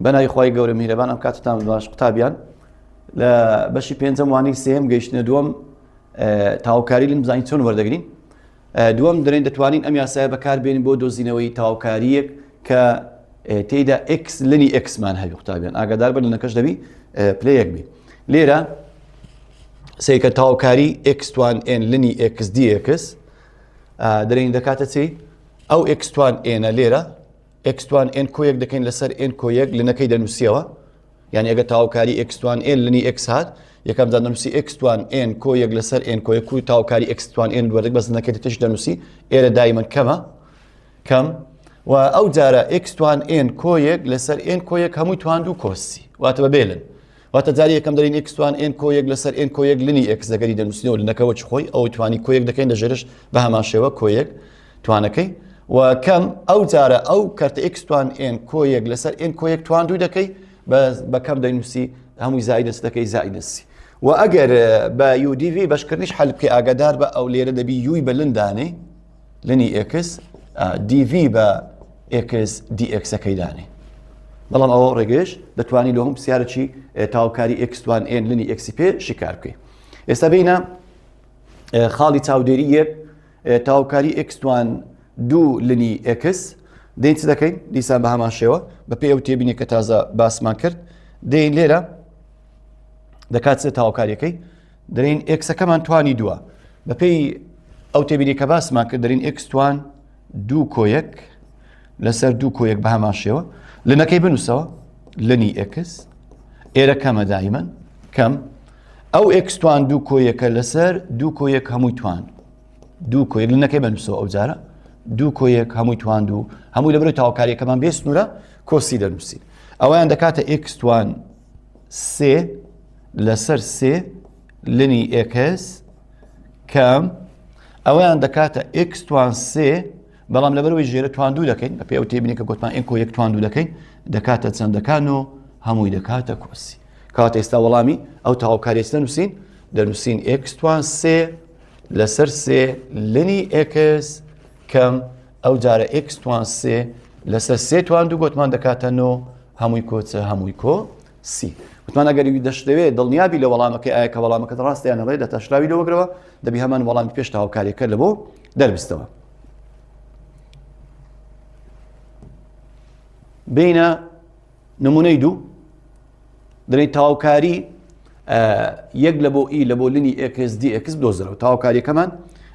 بەناوی خۆی گەورە میهرەبان ئەم کاتتان باش قوتابیان لە بەشی پێنجەم وانەی سێم گەیشتنە دووەم تاوکاری لە بزانین چۆن وەردەگرین. دووەم دەرێن دەتوانین ئەم یاسایە بەکاربێنین بۆ دۆزینەوەی تاوکاریەک کە تێیدا x لنی xمان هەبی. قوتابیان ئاگادار بن لەنەکەش دەبی پلەیەک بێ. لێرە سێکە تاوکاری x توان n لنی x dx دەرێن دەکاتە چی؟ ئەو x توان n لێرە x توان n کۆیەک دەکەین لەسەر n کۆیەک لنەکەی دەنووسیەوە، یعنی ئەگە تاوکاری x توان n لنی x هات یەکەم جار دەنووسی x توان n کۆیەک لەسەر n کۆیەک و تاوکاری x توان n دووەرەك بەس لنەکەی تش دەنووسی ئێرە دایمەن کەم و ئەو جارە x توان n کۆیەک لەسەر n کۆیەک هەمووی توان دوو کۆسی واتە بەبێلن واتە جاری یەکەم دەرین x توان n کۆیەک لەسەر n کۆیەک لنی x دەگەری دەنووسینەوە لنەکەوە چ خۆی ئەو توانی کۆیەک دەکەین لەژێرش بە هەمان شێوە کۆیەک توانەکەی و کەم ئەو جارە ئەو کارتە x توان n کۆیەک لەسەر n کۆیەک توان دوو دەکەی بە کەم دەنووسی هەمووی زائیدەس دەکەی زائیدەسی و ئەگەر بە udv بەشکردنیش حەل بکەی ئاگادار بە ئەو لێرە دەبی یوی بە لندانێ لنی x dv بە x dx-ەکەی دانێ. بەڵام ئەوە ڕێگەیش دەتوانی لەهم پرسیارەکی تاوکاری x توان n لنی x پێ شکار بکەی. ئێستا بینە خاڵی چاودێری یەک تاوکاری x توان دوو لنی x دەین چ دەکەین دیسان بە هەمان شێوە بە پێی ئەو تێبینی کە تازە باسمان کرد دەین لێرە دەکات چ تاوکاریەکەی دەرین x-ەکەمان توانی دووە بە پێی ئەو تێبینی کە باسمان کرد دەرین x توان دوو کۆیەک لەسەر دوو کۆیەک بە هەمان شێوە لنەکەی بنووسەوە لنی x ئێرە کەمە دایمەن کەم ئەو x توان دوو کۆیەکە لەسەر دوو کۆیەک هەمووی توان دوو کۆیەک لنەکەی بنووسەوە ئەو جارە دوو کۆیەک هەمووی توان دوو هەمووی لەبەرەوەی تاوکاریەکەمان بێ سنوورە کۆسی دەنووسین ئەویان دەکاتە x توان سێ لەسەر سێ لنی x کەم ئەویان دەکاتە x توان سێ بەڵام لەبەرەوەی ژێرە توان دوو دەکەین بە پێی ئەو تێبینی کە گوتمان n کۆیەک توان دوو دەکەین دەکاتە چەندەکان و هەمووی دەکاتە کۆسی. کاتە ئێستا وەڵامی ئەو تاوکاریەی دەنووسین x توان سێ لەسەر سێ لنی x کەم ئەو جارە x توان سێ لەسەر سێ توان دوو گوتمان دەکاتە نۆ هەمووی کۆچە هەمووی کۆسی. گوتمان ئەگەری دەشتەوێت دڵنیابی لە وەڵامەکەی ئایا کە وەڵامەکەت ڕاستیان هەڵێ دەتاشراوی لەوەگرەوە دەبی هەمان وەڵامی پێش تاوکاریەکە لە بۆ دەربستەوە. بینە نمونەی دوو دەڵێن تاوکاری یەک لە بۆ ئی لە بۆ لنی x dx دۆزرەوە تاوکاریەکەمان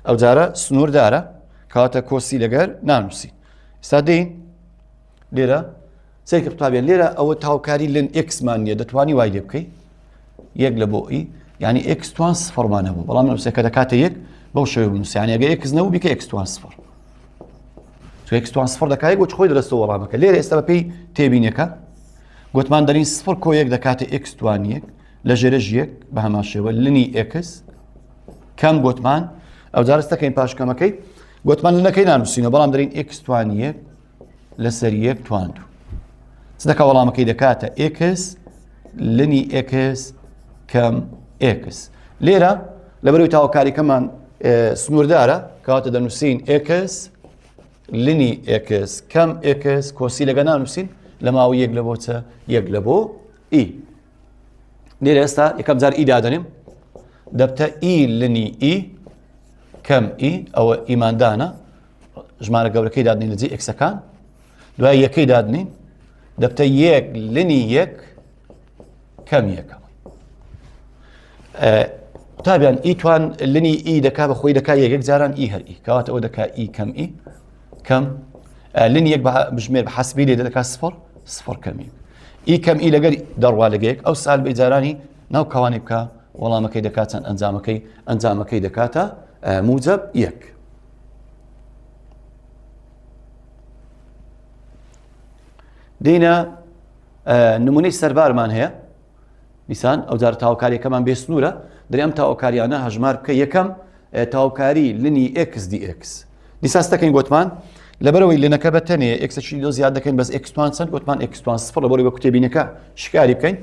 ئەو جارە سنووردارە کاتە کۆسی لەگەر نانووسی. ئێستا دێین لێرە سێکە قوتابیان لێرە ئەوە تاوکاری لن xمان نیە دەتوانی وای لێ بکەی یەک لە بۆ ئی یعنی x توان سفڕمانە بوو بەڵام نووسەکە دەکاتە یەک بەو شێوە بنووسی یعنی ئەگە x نەبوو بیکە x توان سفڕ x توان سفڕ دەکات بۆ خۆی دەرەستەوە وەڵامەکە لێرە ئێستا بە پێی تێبینیەکە گوتمان دەرین سفڕ کۆیەک دەکاتە x توان یەک لە ژێرەش یەک بە هەمان شێوە لنی x کەم گوتمان ئەو جارستەکەین پاشکەمەکەی گوتمان لنەکەی نانووسینەوە بەڵام دەرین x توان یەک لەسەر یەک توان دوو چ دەکا وەڵامەکەی دەکاتە x لنی x کەم x لێرە لەبەرەوەی تاوکاریەکەمان سنووردارە کەواتە دەنووسین x لنی x کەم x کۆسی لەگە نانووسین لە ماوەی یەک لە بۆ چە یەک لە بۆ ئی. لێرە ئێستا یەکەم جار ئی دادەنێم دەبتە ئی لنی ئی کەم ئی ئەوە ئیماندانە ژمارە گەورەکەی دادنین لەجێ ئەکسەکان دوای یەکەی دادنین دەبتە یەک لنی یەک کەم یەکەم. قوتابیان ئی توان لنی ئی دەکا بە خۆی دەکا یەک جاران ئی هەر ئی کەواتە ئەو دەکا ئی کەم ئی کەم لنی یەک بژمێر بە حەسبی لێ دەکا سفڕ سفڕ کەم ئی ئی کەم ئی لەگەر دەڕوا لەگەیەک ئەو سال بە جارانی ناو کەوانی بکە وەڵامەکەی دەکات چەند ئەنجامەکەی دەکاتە موجب یەک. دینە نمونەی سەربارمان هەیە دیسان ئەو جار تاوکاریەکەمان بێ سنوورە دەری ئەم تاوکاریانە هەژمار بکە یەکەم تاوکاری لنی x dx دیساستەکەین گوتمان لەبەرەوەی لنەکە بە تەنێ x دۆ زیاد دەکەین بەس x توان چەند گوتمان x توان سفڕ لەبەرەوەی بە کوتێبینەکە شکاری بکەین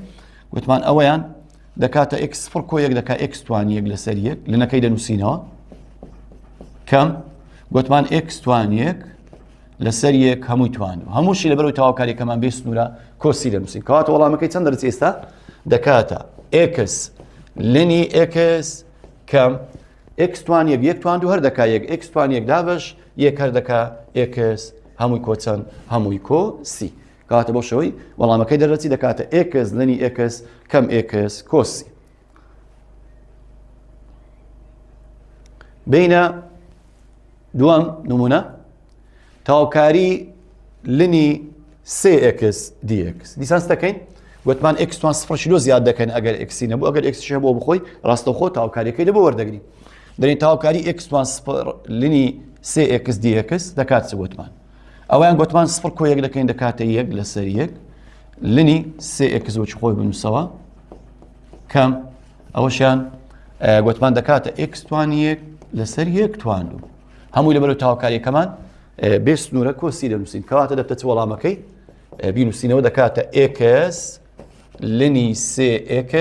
گوتمان ئەوەیان دەکاتە x سفڕ کۆیەک دەکا x توان یەک لەسەر یەک لنەکەی دەنووسینەوە کەم گوتمان x توان یەک لەسەر یەک هەمووی تواندوو هەمووشی لەبەرەوەی تاواکاریەکەمان بێ سنوورە کۆسی دەنووسین کەواتە وەڵامەکەی چەند دەرچێت ئێستا دەکاتە x لنی x کەم x توان یەک تواندوو هەر دەکا یەک x توان یەک دابش یەک هەر دەکا x هەمووی کۆ چەند هەمووی کۆ سی کەواتە بۆ شەوەی وەڵامەکەی دەرەچی دەکاتە x لنی x کەم x کۆ سی بینە دووەم نمونە تاوکاری لنی 3x dx دیسانس دەکەین گوتمان x توان سفرشی لۆ زیاد دەکەن ئەگەر x نەبوو ئەگەر x بۆ بخۆی ڕاستەوخۆ تاوکاریەکەی لە بۆ وەردەگرین دەرین تاوکاری x توان سفر لنی 3x dx دەکات چ گوتمان ئەویان گوتمان سفر کۆ یەک دەکەین دەکاتە یەک لەسەر یەک لنی 3x وەچ خۆی بنووسەوە کەم ئەوەشیان گوتمان دەکاتە x توان یەک لەسەر یەک تواندوو هەمووی لەبەرەوەی تاوکاریەکەمان بێ سنوورە کۆسی دەنووسین کەواتە دەبتە چ وەڵامەکەی بینووسینەوە دەکاتە x لنی 3x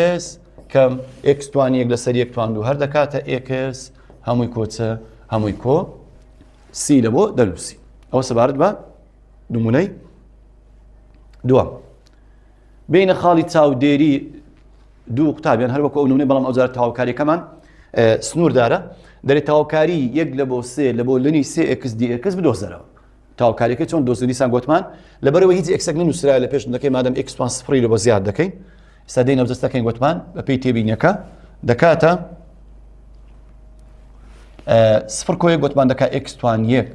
کەم x توان یەک لەسەر یەک تواندوو هەر دەکاتە x هەمووی کۆچە هەمووی کۆ سی لە بۆ دەنووسی ئەوە سەبارەت بە نمونەی دووەم بینە خاڵی چاودێری دوو قوتابیان هەر وەکو ئەو نمونەی بەڵام ئەوجار تاوکاریەکەمان سنووردارە دەرێت تاوکاری یەک لە بۆ سێ لە بۆ لنی 3x dx بدۆزەرەوە تاوکاریەکەی چۆن دۆزی دیسان گوتمان لەبەرەوە هیچ ئەکسێک نووسرا لە پێش دەکەی مادەم x توان سفری لە بۆ زیاد دەکەین ئێستا دەین ئەو جەستەکەین گوتمان بە پێی تێبینیەکە دەکاتە سفر کۆ یەک گوتمان دەکات x توان یەک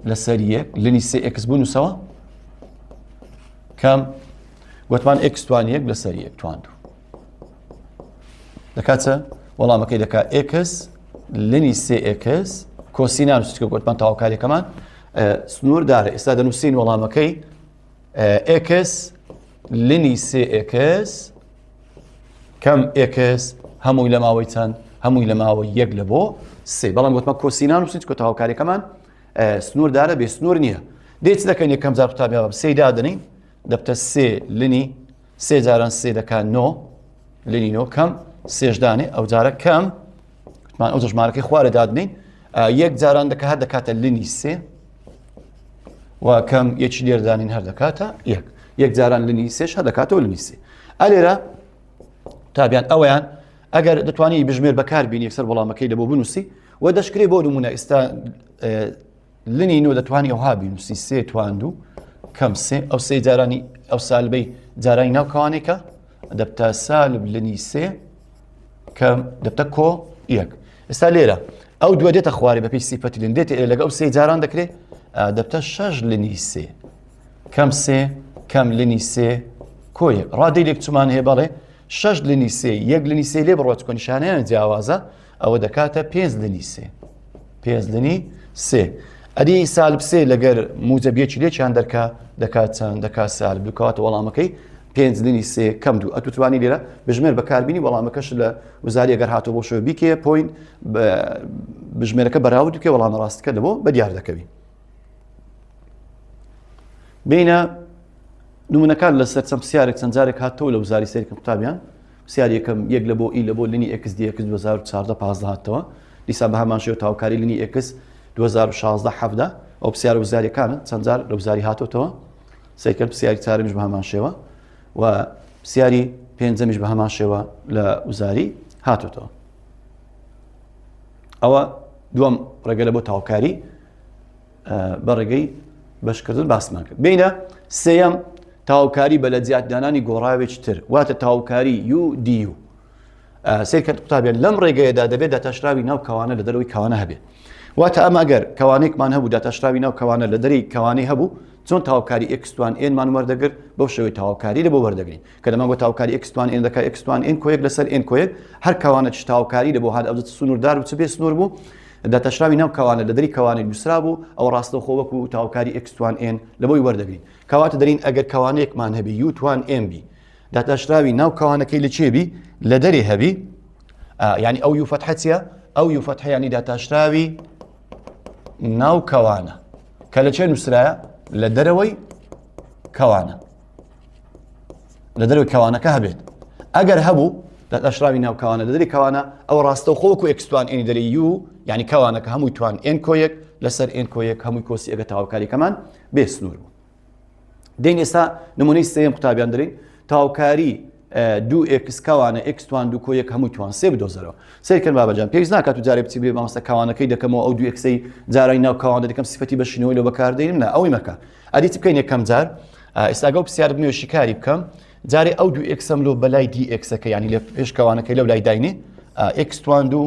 لەسەر یەک لنی 3x بنووسەوە کەم گوتمان x توان یەک لەسەر یەک تواندوو دەکاتە وەڵامەکەی دەکات x لنی 3x کۆسی نانووسیت کە گوتمان تاوکاریەکەمان سنووردارە ئێستا دەنووسین وەڵامەکەی x لنی 3x کەم x هەمووی لە ماوەی چەند هەمووی لە ماوەی یەک لە بۆ سێ بەڵام گوتمان کۆسی نانووسیت کە تاوکاریەکەمان سنووردارە بێ سنوور نییە دێت دەکەین یەکەم جار قوتابیان سێ دادنین دەبتە سێ لنی سێ جاران سێ دەکات نۆ لنی نۆ کەم سێژدانێ ئەو جارە کەم گوتمان ئەو ژمارەکەی خوارە دادنین یەک جاران دەکات هەر دەکاتە لنی سێ و کەم یەکی لێردانین هەر دەکاتە یەک جاران لنی سێش هەر دەکاتەوە لنی سێ ئەلێرە تابیان ئەوەیان ئەگەر دەتوانی بژمێر بەکار بینی یەکسەر وەڵامەکەی لەبۆ بنووسی و دەشکرێ بۆ نمونە ئێستا لنی نۆ دەتوانی ئەوها بینووسی سێ تواندوو کەم سێ ئەو سێ جارانی ئەو سالبەی جارانی ناوکەوانێکە دەبتە سالب لنی سێ کەم دەبتە کۆ یەک ئێستا لێرە ئەو دووە دێتە خوارێ بەپێی سیفەتی لێن دێتە لەگە ئەو سێ جاران دەکرێت دەبتە شەش لنی سێ کەم سێ کەم لنی سێ کۆ یەک ڕادەی لێک چومان هەیە بەڵێ شەش لنی سێ یەک لنی سێ لێ بڕۆ چکۆ نیشانەیان جیاوازە ئەوە دەکاتە پێنج لنی سێ پێنج لنی سێ ئەدی سالب سێ لەگەر موجەبیەکی لێکیان دەکات چەند دەکات سالب دووکەواتە وەڵامەکەی پێنج لنی سێ کەم دوو ئەتوانی لێرە بژمێر بەکاربینی وەڵامەکەش لە وزاری ئەگەر هاتۆ بۆ شەوە بیکێ پۆین بژمێرەکە بەراورد دوکێ وەڵامە ڕاستەکە لەبۆ بە دیار دەکەوی بینە نمونەکان لەسەر چەند پرسیارێک چەند جارێک هاتەوە لە وزاری سەرکردن قوتابیان پرسیار یەکەم یەک لە بۆ ئی لە بۆ لنی x dx 2014 هاتەوە دیسان بە هەمان شێوە تاوکاری لنی x 2016 حەفدا ئەو پرسیارە وزاریەکانن چەند جار لە وزاری هاتۆتەوە سەرکرد پرسیاری چارەمیش بە هەمان شێوە و پرسیاری پێنجەمیش بە هەمان شێوە لە وزاری هاتۆتەوە ئەوە دووەم ڕێگە لە بۆ تاوکاری بە ڕێگەی بەشکردن باسمان کرد بینە سێەم تاوکاری بە لە جیاتدانانی گۆڕاوێکی تر واتە تاوکاری یو دیو سێرکرد قوتابیان لەم ڕێگەیەدا دەبێت داتاشراوی ناو کەوانە لە دەرەوەی کەوانە هەبێت واتە ئەمە ئەگەر کەوانێکمان هەبوو داتاشراوی ناو کەوانە لە دەرەی کەوانەی هەبوو چۆن تاوکاری ئێکستوان ئێنمان وەردەگرت بەو شێوەی تاوکاری لە بۆ وەردەگرین کە دەمان بۆ تاوکاری ئێکستوان ئێن دەکات ئێکستوان ئێن کۆیەک لەسەر ئێن کۆیەک هەر کەوانە چ تاوکاری لە بۆ هات ئەوجە سنووردار و چ بێ سنوور بوو داتاشراوی ناو کەوانە لە دەری کەوانێک نووسرا بوو ئەو ڕاستەوخۆ وەکو تاوکاری ئێکستوان ئێن لە بۆی وەردەگرین کەواتە دەرین ئەگەر کەوانەیەکمان هەبی یو توان ئێن بی داتاشراوی ناو کەوانەکەی لە چێبی لە دەرێ هەبی یعنی ئەو یو فەتحە چییە ئەو یو فەتحە یعنی داتاشراوی ناو کەوانە کە لە چێ نووسرایە لە دەرەوەی کەوانە لە دەرەوەی کەوانەکە هەبێت ئەگەر هەبوو داتەشراوی ناو کەوانە لە دەری کەوانە ئەو ڕاستە و خۆوەکو ئێکستوان ئێنی دەری یو یعنی کەوانەکە هەمووی توان ئێن کۆیەک لەسەر ئێن کۆیەک هەمووی کۆسی ئەگە تاوکاریەکەمان بێ سنوور بوو. دێن ئێستا نمونەی سێم قوتابیان دەرین تاوکاری دوو ئێکس کەوانە ئێکستوان دوو کۆیەک هەمووی توان سێ بدۆزەرەوە. سیرکەن بابەجان پێویست ناکات و جارێ بچی بێ مامۆستا کەوانەکەی دەکەمەوە ئەو دوو ئێکسەی جارای ناو کەوانە دەکەم سیفەتی بەشینەوەی لەوە بەکاردێنم نا ئەوەی مەکە. ئەدیت بکەین یەکەم جار ئێستا ئەگەڵ پرسیار بنێ و شیکاری بکەم جارێ ئەو دوو ئێکسەم لۆ بەلای دی ئێکسەکە یعنی لە پێش کەوانەکەی لەو لای داینێ ئێکستوان دوو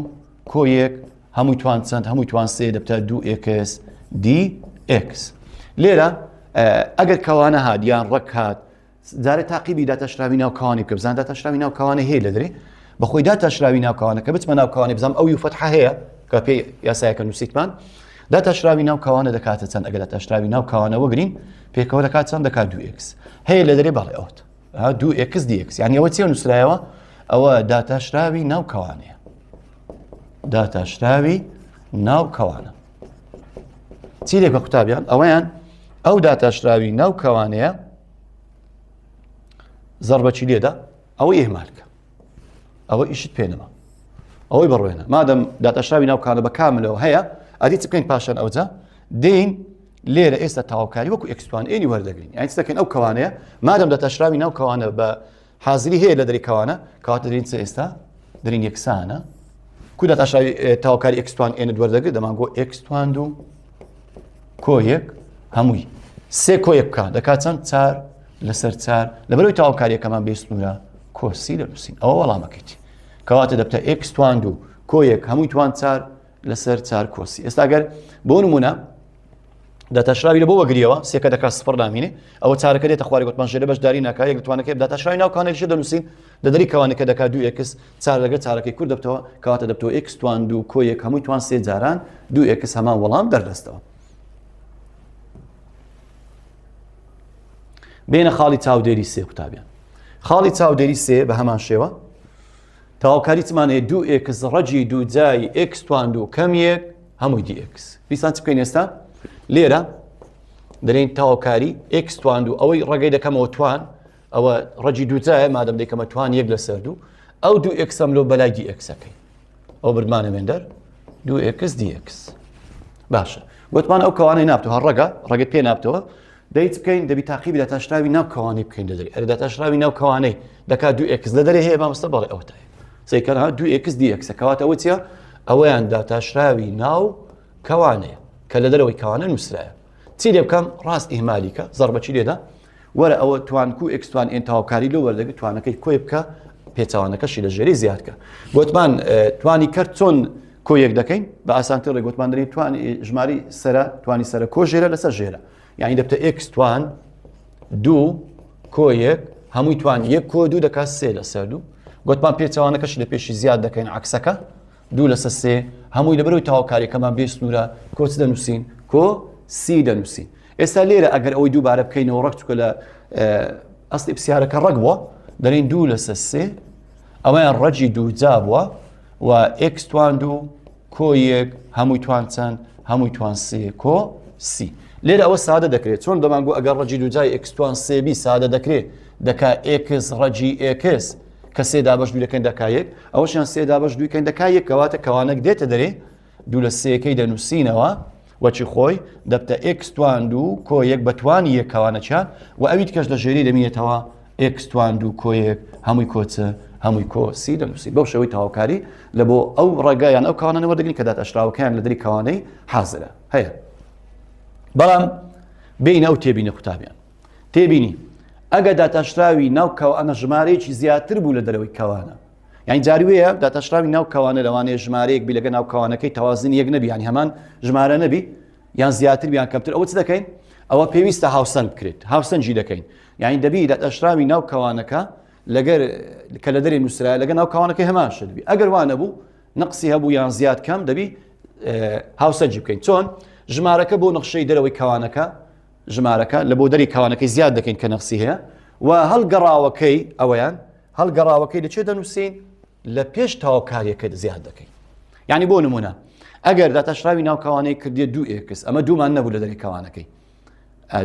کۆیەک هەمووی توان چەند هەمووی توان سێ دەبتە دوو ئێکس دی ئێکس. لێرە ئەگەر کەوانە هات یان ڕەک هات جارێ تاقیبی داتەشراوی ناو کەوانی بکە بزان داتەشراوی ناو کەوانە هەیە لە دەرێ بەخۆی داتەشراوی ناو کەوانەکە بچمە ناو کەوانی بزانم ئەو فتحە هەیە کە پێی یاسایەکە نووسیتمان داتەشراوی ناو کەوانە دەکاتە چەند ئەگەر داتەشراوی ناو کەوانە وەگرین پێکەوە دەکات چەند دەکات دوو ئێکس هەیە لە دەرێ بەڵێ ئەوت دوو ئێکس دی ئێکس یعنی ئەوە چێ نووسرایەوە ئەوە داتەشراوی ناو کەوانەیە داتەشراوی ناو کەوانە چی لێک بە قوتابیان ئەوەیان ئەو داتەشراوی ناو کەوانەیە زەربەچی لێدا ئەوەی ئێمالکە ئەوە ئیشت پێنەما ئەوەی بڕوێنە مادەم داتەشراوی ناو کەوانە بە کاملەوە هەیە ئەدی چ بکەین پاشان ئەوجا دێین لێرە ئێستا تاواکاری وەکو ئێکستوان ئێنی وەردەگرین یعنی چ دەکەین ئەو کەوانەیە مادەم داتەشراوی ناو کەوانە بە حازری هەیە لە دەری کەوانە کەواتە دەرین چ ئێستا دەرین یەکسانە کو داتەشراوی تاواکاری ئێکستوان ئێنت وەردەگرێت دەمانگۆ ئێکستوان دوو کۆیەک هەمووی سێ کۆیەک بکە دەکات چەند چار لەسەر چار لەبەرەوەی تاواکاریەکەمان بێ سنوورە کۆسی دەنووسین ئەوە وەڵامەکەیتی کەواتە دەبتە ئێکستوان دوو کۆیەک هەمووی توان چار لەسەر چار کۆسی ئێستا گەر بۆ نمونە داتەشراوی لە بۆ وەگریەوە سێکە دەکات سفر نامینێ ئەوە چارەکە دێتە خوارێ گوتمان ژێرە بەشداری ناکات یەک دەتوانەکەی داتەشراوی ناو کەوانێکیش دەنووسین لەدەری کەوانەکە دەکات دوو ئێکس چار لەگەڵ چارەکەی کورد دەبتەوە کەواتە دەبتەوە ئێکستوان دوو کۆیەک هەمووی توان سێ جاران دوو ئێکس هەمان وەڵام دەردەستەوە. بینە خاڵی چاودێری سێ قوتابیان خاڵی چاودێری سێ بە هەمان شێوە تاواکاریتمانەیە دوو ئێکس ڕەجی دوو جای ئێکستوان دوو کەم یەک هەمووی دی ئێکس بیستان چ بکەین ئێستا لێرە دەرێن تاواکاری ئێکستوان دوو ئەوەی ڕێگەی دەکەمەوە توان ئەوە ڕەجی دوو جایە مادەم دەیکەمە توان یەک لەسەر دوو ئەو دوو ئێکسەم لۆ بەلای دی ئێکسەکەی ئەو بردمانە مێندەر دوو ئێکس دی ئێکس باشە گوتمان ئەو کەوانەی نابتەوە ڕێگەت پێ نابتەوە دەیت بکەین دەبی تاقیبی داتەشراوی ناو کەوانەی بکەین لەدەری ئەرە داتەشراوی ناو کەوانەی دەکات دوو ئێکس لە دەرێ هەیە مامۆستا بەڵێ ئەوتایە سەیکەنها دوو ئێکس دی ئێکسە کەواتە ئەوە چییە ئەوەیان داتەشراوی ناو کەوانەیە کە لە دەرەوەی کەوانە نووسرایە چی لێ بکەم ڕاست ئیهمالیکە زەربەچی لێدا وەرە ئەوە توانکو ئێکستوان ئێن تاواکاری لەو وەردەگرێت توانەکەی کۆی بکە پێچەوانەکەشی لە ژێری زیادکە گوتمان توانی کرد چۆن کۆیەک دەکەین بە ئاسانتر ڕێ گوتمان دەرێت ژماری سەرە توانی سەرە کۆ ژێرە لەسەر ژێرە یعنی دەبتە ئێکستوان دوو کۆیەک هەمووی توان یەک کۆ دوو دەکات سێ لەسەر دوو گوتمان پێچەوانەکەش لە پێشی زیاد دەکەین عەکسەکە دوو لەسەر سێ هەمووی لەبەرەوەی تاواکاریەکەمان بێ سنوورە کۆچ دەنووسین کۆ سی دەنووسین ئێستا لێرە ئەگەر ئەوەی دووبارە بکەینەوە ڕەک چکە لە ئەسڵی پرسیارەکە ڕەگ بووە دەرێن دوو لەسەر سێ ئەوەیان ڕەجی دوو جا بووە و ئێکستوان دوو کۆیەک هەمووی توان چەند هەمووی توان سێ کۆ سی لێرە ئەوە سادە دەکرێت چۆن دەمانگو ئەگەر ڕەجی دووجای ئێکستوان سێبی سادە دەکرێت دەکا ئێکس ڕەجی ئێکس کە سێدا بەش دوو دەکەین دەکا یەک ئەوەشیان سێدا بەش دووکەین دەکا یەک کەواتە کەوانەک دێتە دەرێ دوو لە سێەکەی دەنووسینەوە وەچی خۆی دەبتە ئێکستوان دوو کۆیەک بەتوانی یەک کەوانەچان و ئەویت کەش لە ژێری دەمینێتەوە ئێکستوان دوو کۆیەک هەمووی کۆچە هەمووی کۆ سی دەنووسی بەو شێوەی تاواکاری لە بۆ ئەو ڕێگایان ئەو کەوانە وەردەگرین کە داتەشراوەکەیان لە دەری کەوانەی حازرە هەیە بەڵام بین ئەو تێبینە قوتابیان تێبینی ئەگە داتەشراوی ناو کەوانە ژمارەیەکی زیاتر بوو لە دەرەوەی کەوانە یعنی جاری وەیە داتەشراوی ناو کەوانە لەوانەیە ژمارەیەک بی لەگە ناو کەوانەکەی تەوازن یەک نەبی یعنی هەمان ژمارە نەبی یان زیاتر بیان کەمتر ئەوە چ دەکەین ئەوە پێویستە هاوسەنگ بکرێت هاوسەنجی دەکەین یعنی دەبی داتەشراوی ناو کەوانەکە لەگەر کە لە دەرێ نووسرایە لەگە ناو کەوانەکەی هەمان شت بی ئەگەر وانە بوو نەقسی هەبوو یان زیاد کەم دەبی هاوسەنجی بکەین چۆن ژمارەکە بۆ نەخشەی دەرەوەی کەوانەکە ژمارەکە لە بۆ دەری کەوانەکەی زیاد دەکەین کە نەقسی هەیە و هەڵگەڕاوەکەی ئەوەیان هەڵگەڕاوەکەی لەکوێ دەنووسین لە پێش تاواکاریەکە زیاد دەکەین یعنی بۆ نمونە ئەگەر داتەشراوی ناو کەوانەی کردێ دوو ئێکس ئەمە دوومان نەبوو لە دەری کەوانەکەی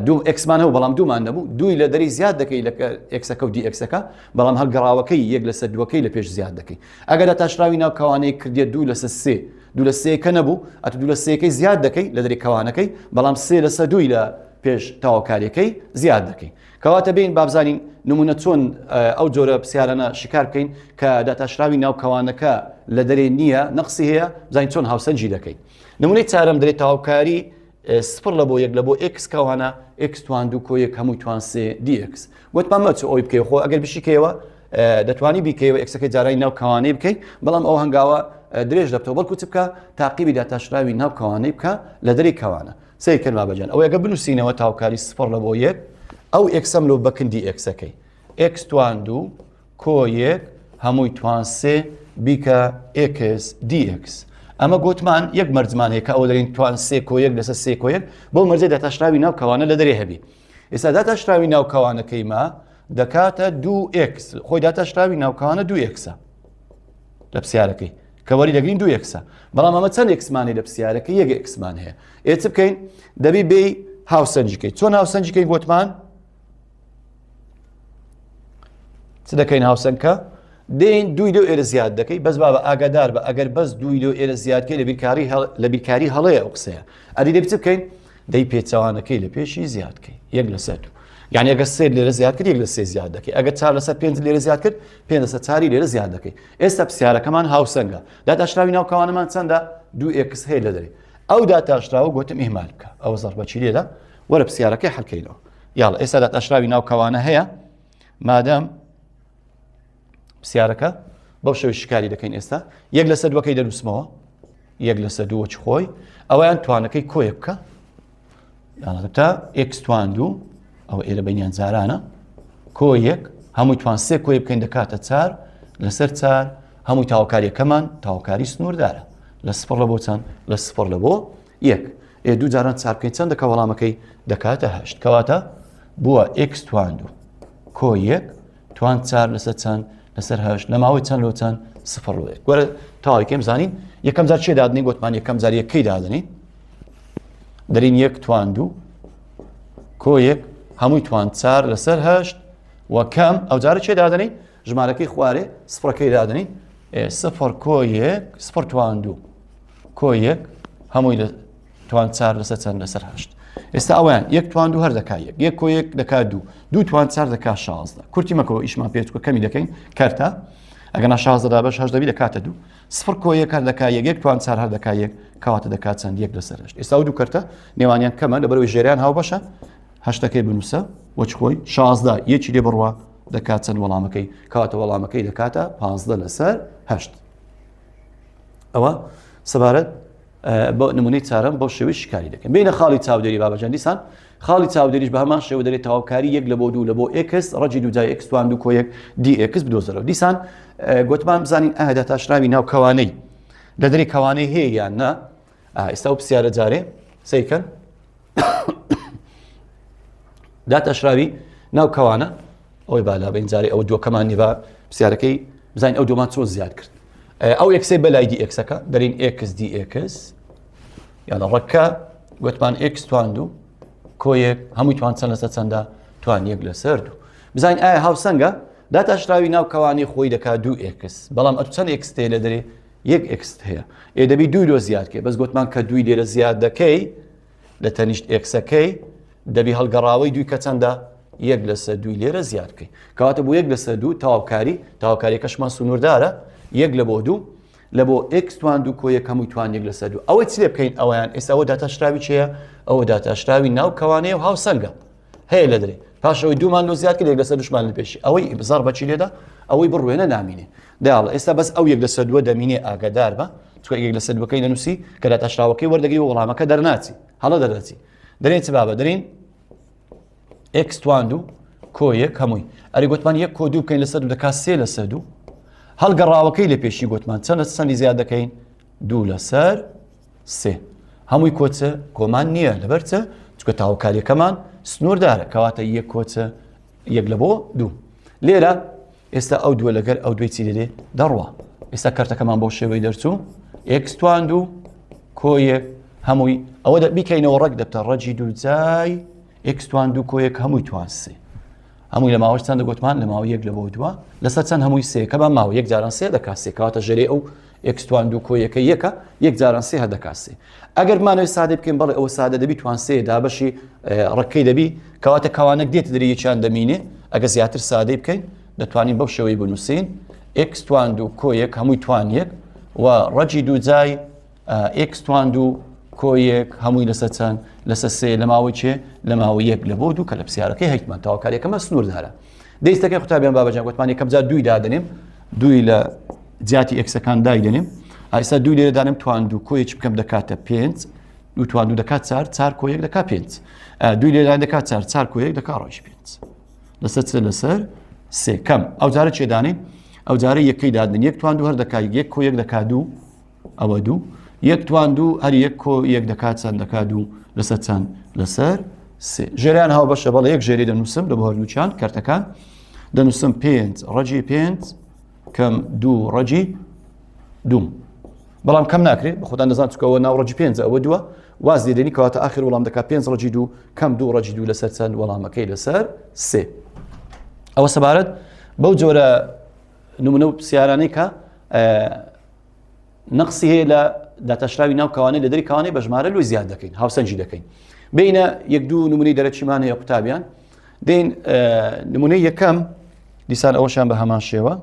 دوو ئەکسمان هەبوو بەڵام دوومان نەبوو دوی لە دەری زیاد دەکەی لە ئێکسەکە و دی ئێکسەکە بەڵام هەڵگەڕاوەکەی یەک لەسەر دووەکەی لە پێش زیاد دەکەی ئەگەر داتاشراوی ناو کەوانەی کردێت دوو لەسەر سێ دوو لە سێکە نەبوو ئەتە دوو لە سێکەی زیاد دەکەی لە دەری کەوانەکەی بەڵام سێ لەسەر دووی لە پێش تاواکاریەکەی زیاد دەکەی کەواتە بین بابزانین نمونە چۆن ئەو جۆرە پرسیارانە شکار بکەین کە داتاشراوی ناو کەوانەکە لە دەرێ نییە نەقسی هەیە بزانین چۆن هاوسەنجی دەکەی نمونەی چارەم دەرێت تاواکاری سپڕ لە بۆ یەک لە بۆ x کەوانە x توان دوو کۆیەک هەمووی توان سێ dx گوتمان مەچ ئەوی بکەی خۆ ئەگەر بشیکەوە دەتوانی بیکەوە ئەکسەکەی جارای ناو کەوانەی بکەیت بەڵام ئەو هەنگاوە درێژ دەبتەوە بەڵکو چ بکە تاقیبی داتاشراوی ناو کەوانەی بکە لە دەری کەوانە سەیکەن بابەجان ئەو ئەگە بنووسینەوە تاوکاری سپڕ لە بۆ یەک ئەو ئەکسەم لەو بەکندی ئەکسەکەی x توان دوو کۆیەک هەمووی توان سێ بیکە x dx ئەمە گوتمان یەک مەرجمان هەیە کە ئەو دەرین توان سێ کۆیەک لەسەر سێ کۆیەک بۆ مەرجەی داتاشراوی ناو کەوانە لە دەرێ هەبی ئێستا داتاشراوی ناو کەوانەکەی ما دەکاتە 2x خۆی داتاشراوی ناو کەوانە 2xە لە پرسیارەکەی کە وەری دەگرین 2xە بەڵام ئەمە چەند ئەکسمانی لە پرسیارەکەی یەک ئەکسمان هەیە ئێ چ بکەین دەبی بێی هاوسەنجیکەی چۆن هاوسەنجیکەی گوتمان چ دەکەین هاوسەنگکە دێن دوی لەو ئێرە زیاد دەکەی بەس بابە ئاگادار بە ئەگەر بەس دوی لەو ئێرە زیادکەی لە بیرکاری هەڵەیە ئەو قسەیە ئەدی دەبی چ بکەین دەی پێچەوانەکەی لە پێشی زیادکەی یەک لەسەر دوو یعنی ئەگەر سێ لێرە زیاد کرد یەک لە سێ زیاد دەکەی ئەگەر چار لەسەر پێنج لێرە زیاد کرد پێنج لەسەر چاری لێرە زیاد دەکەی ئێستا پرسیارەکەمان هاوسەنگە داتاشراوی ناو کەوانەمان چەندە 2x هەیە لە دەرێ ئەو داتاشراوە گوتم ئیهمال بکە ئەوە زەربەچی لێدا وەرە پرسیارەکەی حەلکەینەوە یاڵە ئێستا داتاشراوی ناو کەوانە هەیە مادەم پرسیارەکە بەو شێوەیە شکاری دەکەین ئێستا یەک لەسەر دووەکەی دەنووسمەوە یەک لەسەر دووە چ خۆی ئەوەیان توانەکەی کۆیە بکە یاڵەتا x توان دوو ئەوە ئێرە بەینیان جارانە کۆیەک هەمووی توان سێ کۆی بکەین دەکاتە چار لەسەر چار هەمووی تاواکاریەکەمان تاواکاری سنووردارە لە سپڕ لە بۆ چەند لە سپڕ لە بۆ یەک دوو جاران چار بکەین چەند دەکە وەڵامەکەی دەکاتە هەشت کەواتە بووە x توان دوو کۆیەک توان چار لەسەر چەند لەسەر هەشت لە ماوەی چەند لۆ چەند سفر لۆ یەک وەرە تاواکەم زانین یەکەم جار چێ دادنی گوتمان یەکەم جار یەکەی دادنی دەرین یەک توان دوو کۆیەک هەمووی توان چار لەسەر هەشت وەکەم ئەو جارە چێ دادنی ژمارەکەی خوارێ سفرەکەی دادنی سفر کۆیەک سفر توان دوو کۆیەک هەمووی توان چار لەسەر چەند لەسەر هەشت ئێستا ئەویان یەک توان دوو هەر دەکا یەک یەک کۆیەک دەکا دوو دوو توان چار دەکا شازدە کورتی مەکەوە ئیشمان پێچکە کەمی دەکەین کەرتە ئەگەنا شازدەدا بەش هەشت دەبی دەکاتە دوو سفر کۆیەک هەر دەکا یەک یەک توان چار هەر دەکا یەک کەواتە دەکات چەند یەک لەسەر هەشت ئێستا دوو کەرتە نێوانیان کەمە لەبەرەوەی ژێریان هاو بەشە هەشتەکەی بنووسە وەچ خۆی شازدە یەکی لێ بڕوە دەکات چەند وەڵامەکەی کەواتە وەڵامەکەی دەکاتە پانزدە لەسەر هەشت ئەوە سەبارەت بۆ نمونەی چارەم بەو شێوەی شکاری دەکەن بینە خاڵی چاودێری بابەجان دیسان خاڵی چاودێریش بە هەمان شێوە دەرێت تەواوکاری یەک لە بۆ دوو لە بۆ x ڕەجی دوو جای x توان دوو کۆیەک dx بدۆزەرەوە دیسان گوتمان بزانین ئایا داتاشراوی ناو کەوانەی لە دەری کەوانەی هەیە یان نا ئێستا و پرسیارە جارێ سەیکەن داتاشراوی ناو کەوانە ئەوەی بالا بین جارێ ئەو دووەکەمان نیبا پرسیارەکەی بزانین ئەو دووەمان چۆن زیاد کرد ئەو ئەکسەی بەلای dxەکە دەرین x dx یاڵە ڕەکە گوتمان x توان دوو کۆیەک هەمووی توان چەند لەسەر چەندە توان یەک لەسەر دوو بزانین ئایا هاوسەنگە داتاشراوی ناو کەوانی خۆی دەکات دوو x بەڵام ئەتو چەند x هەیە لە دەرێ یەک x هەیە دەبی دوی لۆ زیادکەی بەس گوتمان کە دوی لێرە زیاد دەکەی لە تەنیشت xەکەی دەبی هەڵگەڕاوەی دوی کە چەندە یەک لەسەر دوی لێرە زیادکەی کەواتە بۆ یەک لەسەر دوو تاواکاریەکەشمان سنووردارە یەک لە بۆ دوو لە بۆ x توان دوو کۆیەک هەمووی توان یەک لەسەر دوو ئەوەی چ لێ بکەین ئەویان ئێستا ئەوە داتاشراوی چییە ئەوە داتاشراوی ناو کەوانەیە و هاوسەنگە هەیە لە دەرێ پاشەوەی دوومان لۆ زیاد کرد یەک لەسەر دووشمان لە پێشی ئەوەی بزار بەچی لێدا ئەوەی بڕوێنە نامینێ داڵە ئێستا بەس ئەو یەک لەسەر دووە دەمینێ ئاگادار بە چکە یەک لەسەر دووەکەی نەنووسی کە داتاشراوەکەی وەردەگری و وەڵامەکە دەرناچی هەڵە دەردەچی دەرێن چ بابە دەرین x توان دوو کۆیەک هەمووی ئەری گوتمان یەک کۆ دوو بکەین لەسەر دوو دەکات سێ لەسەر دوو هەڵگەڕاوەکەی لە پێشی گوتمان چەندی زیاد دەکەین دوو لەسەر سێ هەمووی کۆچە کۆمان نییە لەبەرچە چکە تاواکاریەکەمان سنووردارە کەواتە یەک کۆچە یەک لە بۆ دوو لێرە ئێستا ئەو دووە لەگەر ئەو دوێ چی دەدێ دەڕوە ئێستا کارتەکەمان بۆ شێوەی دەرچوو x توان دوو کۆیەک هەمووی ئەوە بیکەینەوە ڕەک دەبتە ڕەجی دوو جای x توان 2 کۆ 1 هەمووی توان 3 هەمووی لە ماوەش چەندە گوتمان لە ماوە 1 لە بۆ 2 لەسەر چەند هەمووی 3 کە بە ماوە 1 جاران 3 دەکات 3 کەواتە ژێرەی ئەو x توان 2 کۆ 1 1 1 جاران 3 هەدەکات 3 ئەگەر مانەوەی سادە بکەین بەڵێ ئەوە سادە دەبی توان 3 دابەشی ڕەکەی دەبی کەواتە کەوانەک دێتە دەری یەکیان دەمینێ ئەگە زیاتر سادەی بکەین دەتوانین بەو شێوەی بنووسین x توان 2 کۆ 1 هەمووی توان 1 و ڕەجی دوو جای x توان 2 کۆ 1 هەمووی لەسەر چەند لەسەر 3 لە ماوەی چێ لە ماوە 1 لە بۆ 2 کە لە پرسیارەکەی هەیتمان تاواکاریەکەمە سنووردارە دەیستەکەی قوتابیان بابەجان گوتمان یەکەم جار 2 دادەنێم 2 لە جیاتی ئەکسەکان دایدەنێم ئایستا 2 لێرە دانم توان 2 کۆ 1 بکەم دەکاتە 5 2 توان 2 دەکات 4 کۆ 1 دەکات 5 2 لێرە دەکات 4 کۆ 1 دەکات ڕۆژ 5 لەسەر چ لەسەر 3 کەم ئەو جارە چێ دانین ئەو جارە یەکەی دادن 1 توان 2 هەر دەکات 1 کۆ 1 دەکات 2 ئەوە 2 1 توان 2 هەر 1 کۆ 1 دەکات چەند دەکات 2 لەسەر چەند لەسەر 3 ژێریان هاو بەشە بەڵێ یەک ژێری دەنووسم لە بۆ هەردووچیان کارتەکان دەنووسم 5 ڕەجی 5 کەم 2 ڕەجی 2 بەڵام کەم ناکرێت بە خۆتان دەزانم چکەوە ناو ڕەجی 5 ئەوە 2 واز لێدەنی کەواتە ئاخر وەڵام دەکات 5 ڕەجی 2 کەم 2 ڕەجی 2 لەسەر چەند وەڵامەکەی لەسەر 3 ئەوە سەبارەت بەو جۆرە نمونە و پرسیارانەی کە نەقسی هەیە لە داتەشراوی ناو کەوانەی لە دەری کەوانەی بە ژمارە لۆی زیاد دەکەین هاوسەنجی دەکەین بینە یەک دوو نمونەی دەرەچیمان هەیە قوتابیان دێن نمونەی یەکەم دیسان ئەوەشیان بە هەمان شێوە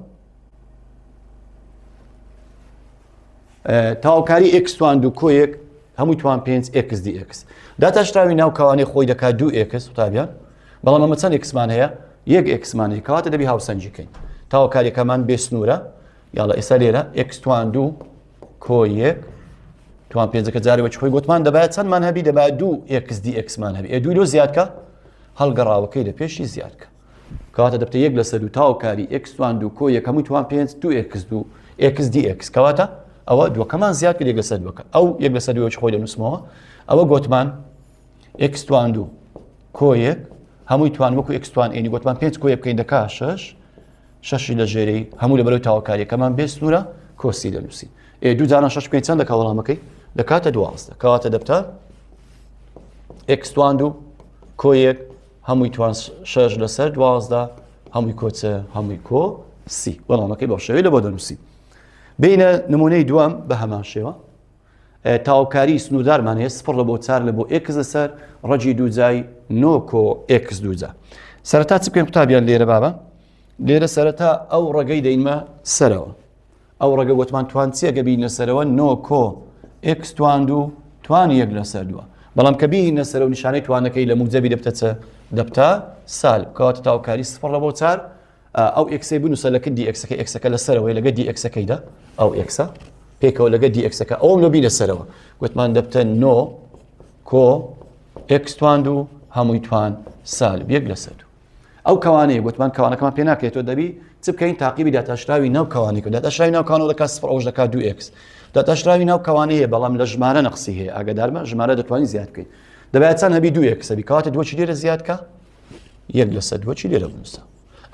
تاواکاری x توان 2 کۆ 1 هەمووی توان 5 x dx داتەشراوی ناو کەوانەی خۆی دەکات 2 x قوتابیان بەڵام ئەمە چەند xمان هەیە 1 xمان هەیە کەواتە دەبی هاوسەنجیکەین تاواکاریەکەمان بێ سنوورە یاڵە ئێستا لێرە x توان 2 کۆ 1 توان 5 جاری وەچ خۆی گوتمان دەبایە چەندمان هەبی دەبایە 2 x dxمان هەبی دوی لۆ زیادکە هەڵگەڕاوەکەی لە پێشی زیادکە کەواتە دەبتە 1 لەسەر 2 تاواکاری x توان 2 کۆ 1 هەمووی توان 5 2 x dx کەواتە ئەوە دووەکەمان زیاد کرد 1 لەسەر 2 ئەو 1 لەسەر 2 خۆی دەنووسمەوە ئەوە گوتمان x توان 2 کۆ 1 هەمووی توان وەکو x توان ئێنی گوتمان 5 کۆ 1 بکەین دەکات 6 شەشی لە ژێرەی هەموو لە بەرەوەی تاواکاریەکەمان بێ سنوورە کۆسی دەنووسی دوو جاران 6 بکەین چەند دەکات وەڵامەکەی دەکاتە 12 کەواتە دەبتە x توان 2 کۆ 1 هەمووی توان 6 لەسەر 12 هەمووی کۆچە هەمووی کۆ سی وەڵامەکەی بەو شێوەیە لە بۆ دەنووسی بینە نمونەی دووەم بە هەمان شێوە تاواکاری سنووردارمان هەیە 0 لە بۆ 4 لە بۆ x لەسەر ڕەجی دوو جای 9 کۆ x دوو جا سەرەتا چ بکەین قوتابیان لێرە بابە لێرە سەرەتا ئەو ڕێگەی دەینمە سەرەوە ئەو ڕێگە گوتمان توان چێگە بینە سەرەوە 9 کۆ x توان 2 توان 1 لەسەر 2 بەڵام کە بینە سەرەوە نیشانەی توانەکەی لە موجەبی دەبتە چە دەبتە سالب کەواتە تاواکاری 0 لە بۆ 4 ئەو ئەکسەی بنووسە لە کردی ئەکسەکەی ئەکسەکە لە سەرەوەی لەگە دی ئەکسەکەیدا ئەو ئەکسە پێکەوە لەگە دی ئەکسەکە ئەوم لە بینە سەرەوە گوتمان دەبتە 9 کۆ x توان 2 هەمووی توان سالب 1 لەسەر 2 ئەو کەوانەیە گوتمان کەوانەکەمان پێ ناکرێتەوە دەبی چ بکەین تاقیبی داتەشراوی ناو کەوانێک داتەشراوی ناو کەوانەوە دەکات 0 ئەوش دەکات 2x داتەشراوی ناو کەوانەی هەیە بەڵام لە ژمارە نەقسی هەیە ئاگادارمە ژمارە دەتوانین زیاد بکەین دەبایە چەند هەبی 2x هەبی کەواتە دووەچی لێرە زیادکە 1 لەسەر دووەچی لێرە بنووسە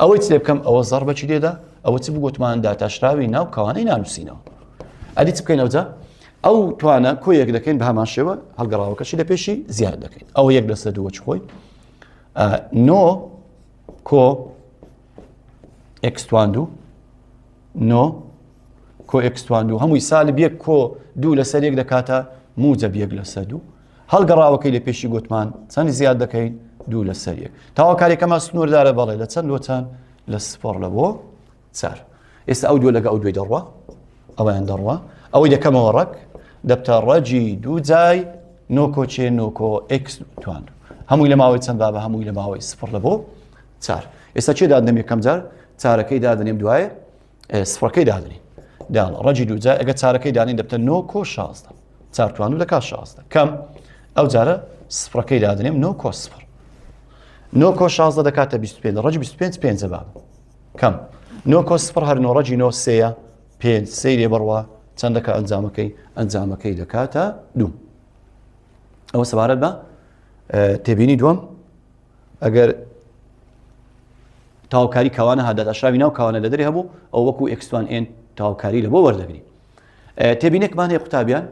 ئەوەی چ لێ بکەم ئەوە زەڕ بەچی لێدا ئەوە چ بگوتمان داتەشراوی ناو کەوانەی نانووسینەوە ئەدی چ بکەین ئەوجا ئەو توانە کۆ 1 دەکەین بە هەمان شێوە هەڵگەڕاوەکەشی لە پێشی زیاد دەکەین ئەوە 1 لەسەر دووەچ خۆی 9 کۆ x توان 2 9 کۆ x توان 2 هەمووی سالب 1 کۆ 2 لەسەر 1 دەکاتە موجب 1 لەسەر 2 هەڵگەڕاوەکەی لە پێشی گوتمان چەندی زیاد دەکەین 2 لەسەر 1 تاواکاریەکەمان سنووردارە بەڵێ لە چەند لۆ چەند لە 0 لە بۆ 4 ئێستا ئەو دووە لەگە ئەو دوێ دەڕوە ئەوەیان دەڕوە ئەوەی دەکەمەوە ڕەک دەبتە ڕەجی دوو جای 9 کۆ چێ 9 کۆ x توان 2 هەمووی لە ماوەی چەند بابە هەمووی لە ماوەی 0 لە بۆ 4 ئێستا چێ دادنێم یەکەم جار چارەکەی دادنێم دوایە سفرەکەی دادنین داڵ ڕەجی دوو جای ئەگە چارەکەی دانین دەبتە 9 کۆ 16 4 توان 2 دەکات 16 کەم ئەو جارە سفرەکەی دادنێم 9 کۆ 0 9 کۆ 16 دەکاتە 25 ڕەجی 25 5 بابە کەم 9 کۆ 0 هەر 9 ڕەجی 9 3 5 3 لێ بڕوە چەند دەکات ئەنجامەکەی دەکاتە 2 ئەوە سەبارەت بە تێبینی دووەم ئەگەر تاواکاری کەوانە هەداتەشراوی ناو کەوانە لە دەری هەبوو ئەو وەکو x توان n تاواکاری لە بۆ وەردەگری تێبینێکمان هەیە قوتابیان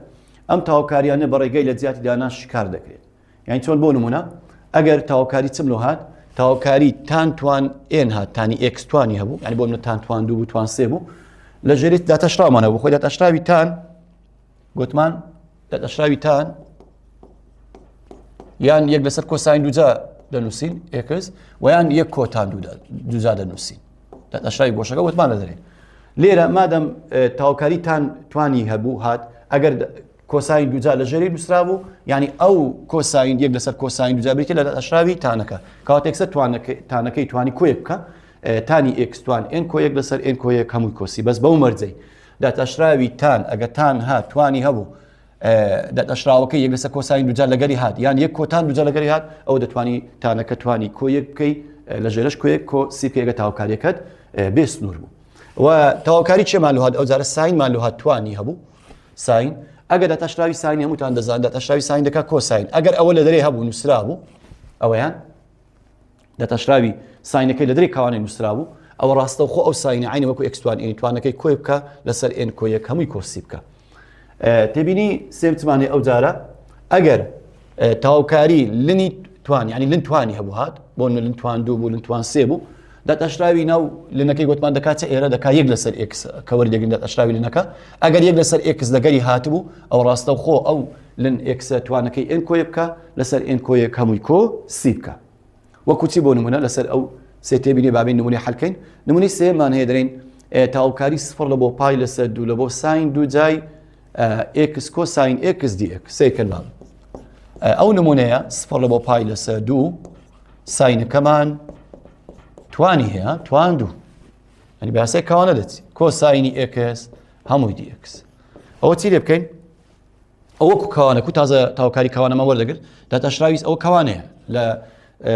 ئەم تاواکاریانە بە ڕێگەی لە جیاتی دانان شکار دەکرێت یعنی چۆن بۆ نمونە ئەگەر تاواکاری چم لۆ هات تاواکاری تان توان ئێن هات تانی ئێکس توانی هەبوو ینی بۆ منە تان توان دوو بوو توان سێ بوو لە ژێری داتەشراومانە بۆ خۆی داتەشراوی تان گوتمان داتەشراوی تان یان یەک لەسەر کۆساین دووجا دەنووسین ئێکس و یان یەک کۆتان دووجا دەنووسین داتەشراوی بۆشەکە وتمان لە دەرێن لێرە مادەم تاواکاری تان توانی هەبوو هات ئەگەر کۆساین دووجا لە ژێری نووسرا بوو ینی ئەو کۆساین یەک لەسەر کۆساین دووجا بێتە لە داتەشراوی تانەکە کاتێکسە تانەکەی توانی کۆیەک بکە تانی ئێکس توان ئێن کۆیەک لەسەر ئێن کۆیەک هەمووی کۆسی بەس بەو مەرجەی داتەشراوی تان ئەگە تان هات توانی هەبوو داتەشراوەکەی یەک لەسەر کۆساین دووجا لەگەری هات یان یەک کۆتان دووجا لەگەری هات ئەو دەتوانی تانەکە توانی کۆیەک بکەی لە ژێرش کۆیەک کۆ سیپێگە تاواکاریەکەت بێ سنوور بوو و تاواکاری چێمان لە هات ئەو جارە ساینمان لە هات توانی هەبوو ساین ئەگەر داتەشراوی ساین هەمووتان دەزان داتەشراوی ساین دەکات کۆساین ئەگەر ئەوە لە دەرێ هەبوو نووسرا بوو ئەوەیان داتەشراوی ساینەکەی لە دەرێ کاوانەی نووسرا بوو ئەوە ڕاستەوخۆ ئەو ساینە عینی وەکو ئێکس توان ئێنی توانەکەی کۆی بکە لەسەر ئێن کۆیەک هەمووی کۆسی بکە تێبینی سێمتمانێ ئەو جارە ئەگەر تاواکاری لنی توان ینی لن توانی هەبوو هات بۆ لن توان دوو بوو لن توان سێ بوو داتەشراوی ناو لنەکەی گوتمان دەکات ئێرە دەکات یەک لەسەر ئێکس کە وەردەگرین داتەشراوی لنەکە ئەگەر یەک لەسەر ئێکس لەگەری هاتبوو ئەو ڕاستەوخۆ ئەو لن ئێکسە توانەکەی ئێن کۆیە بکە لەسەر ئێن کۆیەک هەمووی کۆ سی بکە وەکو چی بۆ نمونە لەسەر ئەو سێ تێبینی بابین نمونەی حەلکەین نمونەی سێمان هەیە دەرێن تاواکاری سفر لە بۆ پای لەسەر دوو لە بۆ ساین دوو جای ئێکس کۆ ساین ئێکس دی ئێکس سێکرد ماڵ ئەو نمونەیە سفر لە بۆ پای لەسەر دوو ساینەکەمان توانی هەیە توان دوو ینی بەیاسای کاوانە دەچی کۆ ساینی ئێکس هەمووی دی ئێکس ئەوە چی لێ بکەین ئەو وەکو کاوانە کو تازە تاواکاری کاوانەمە وەردەگرت داتەشراوی ئەو کاوانەیە لە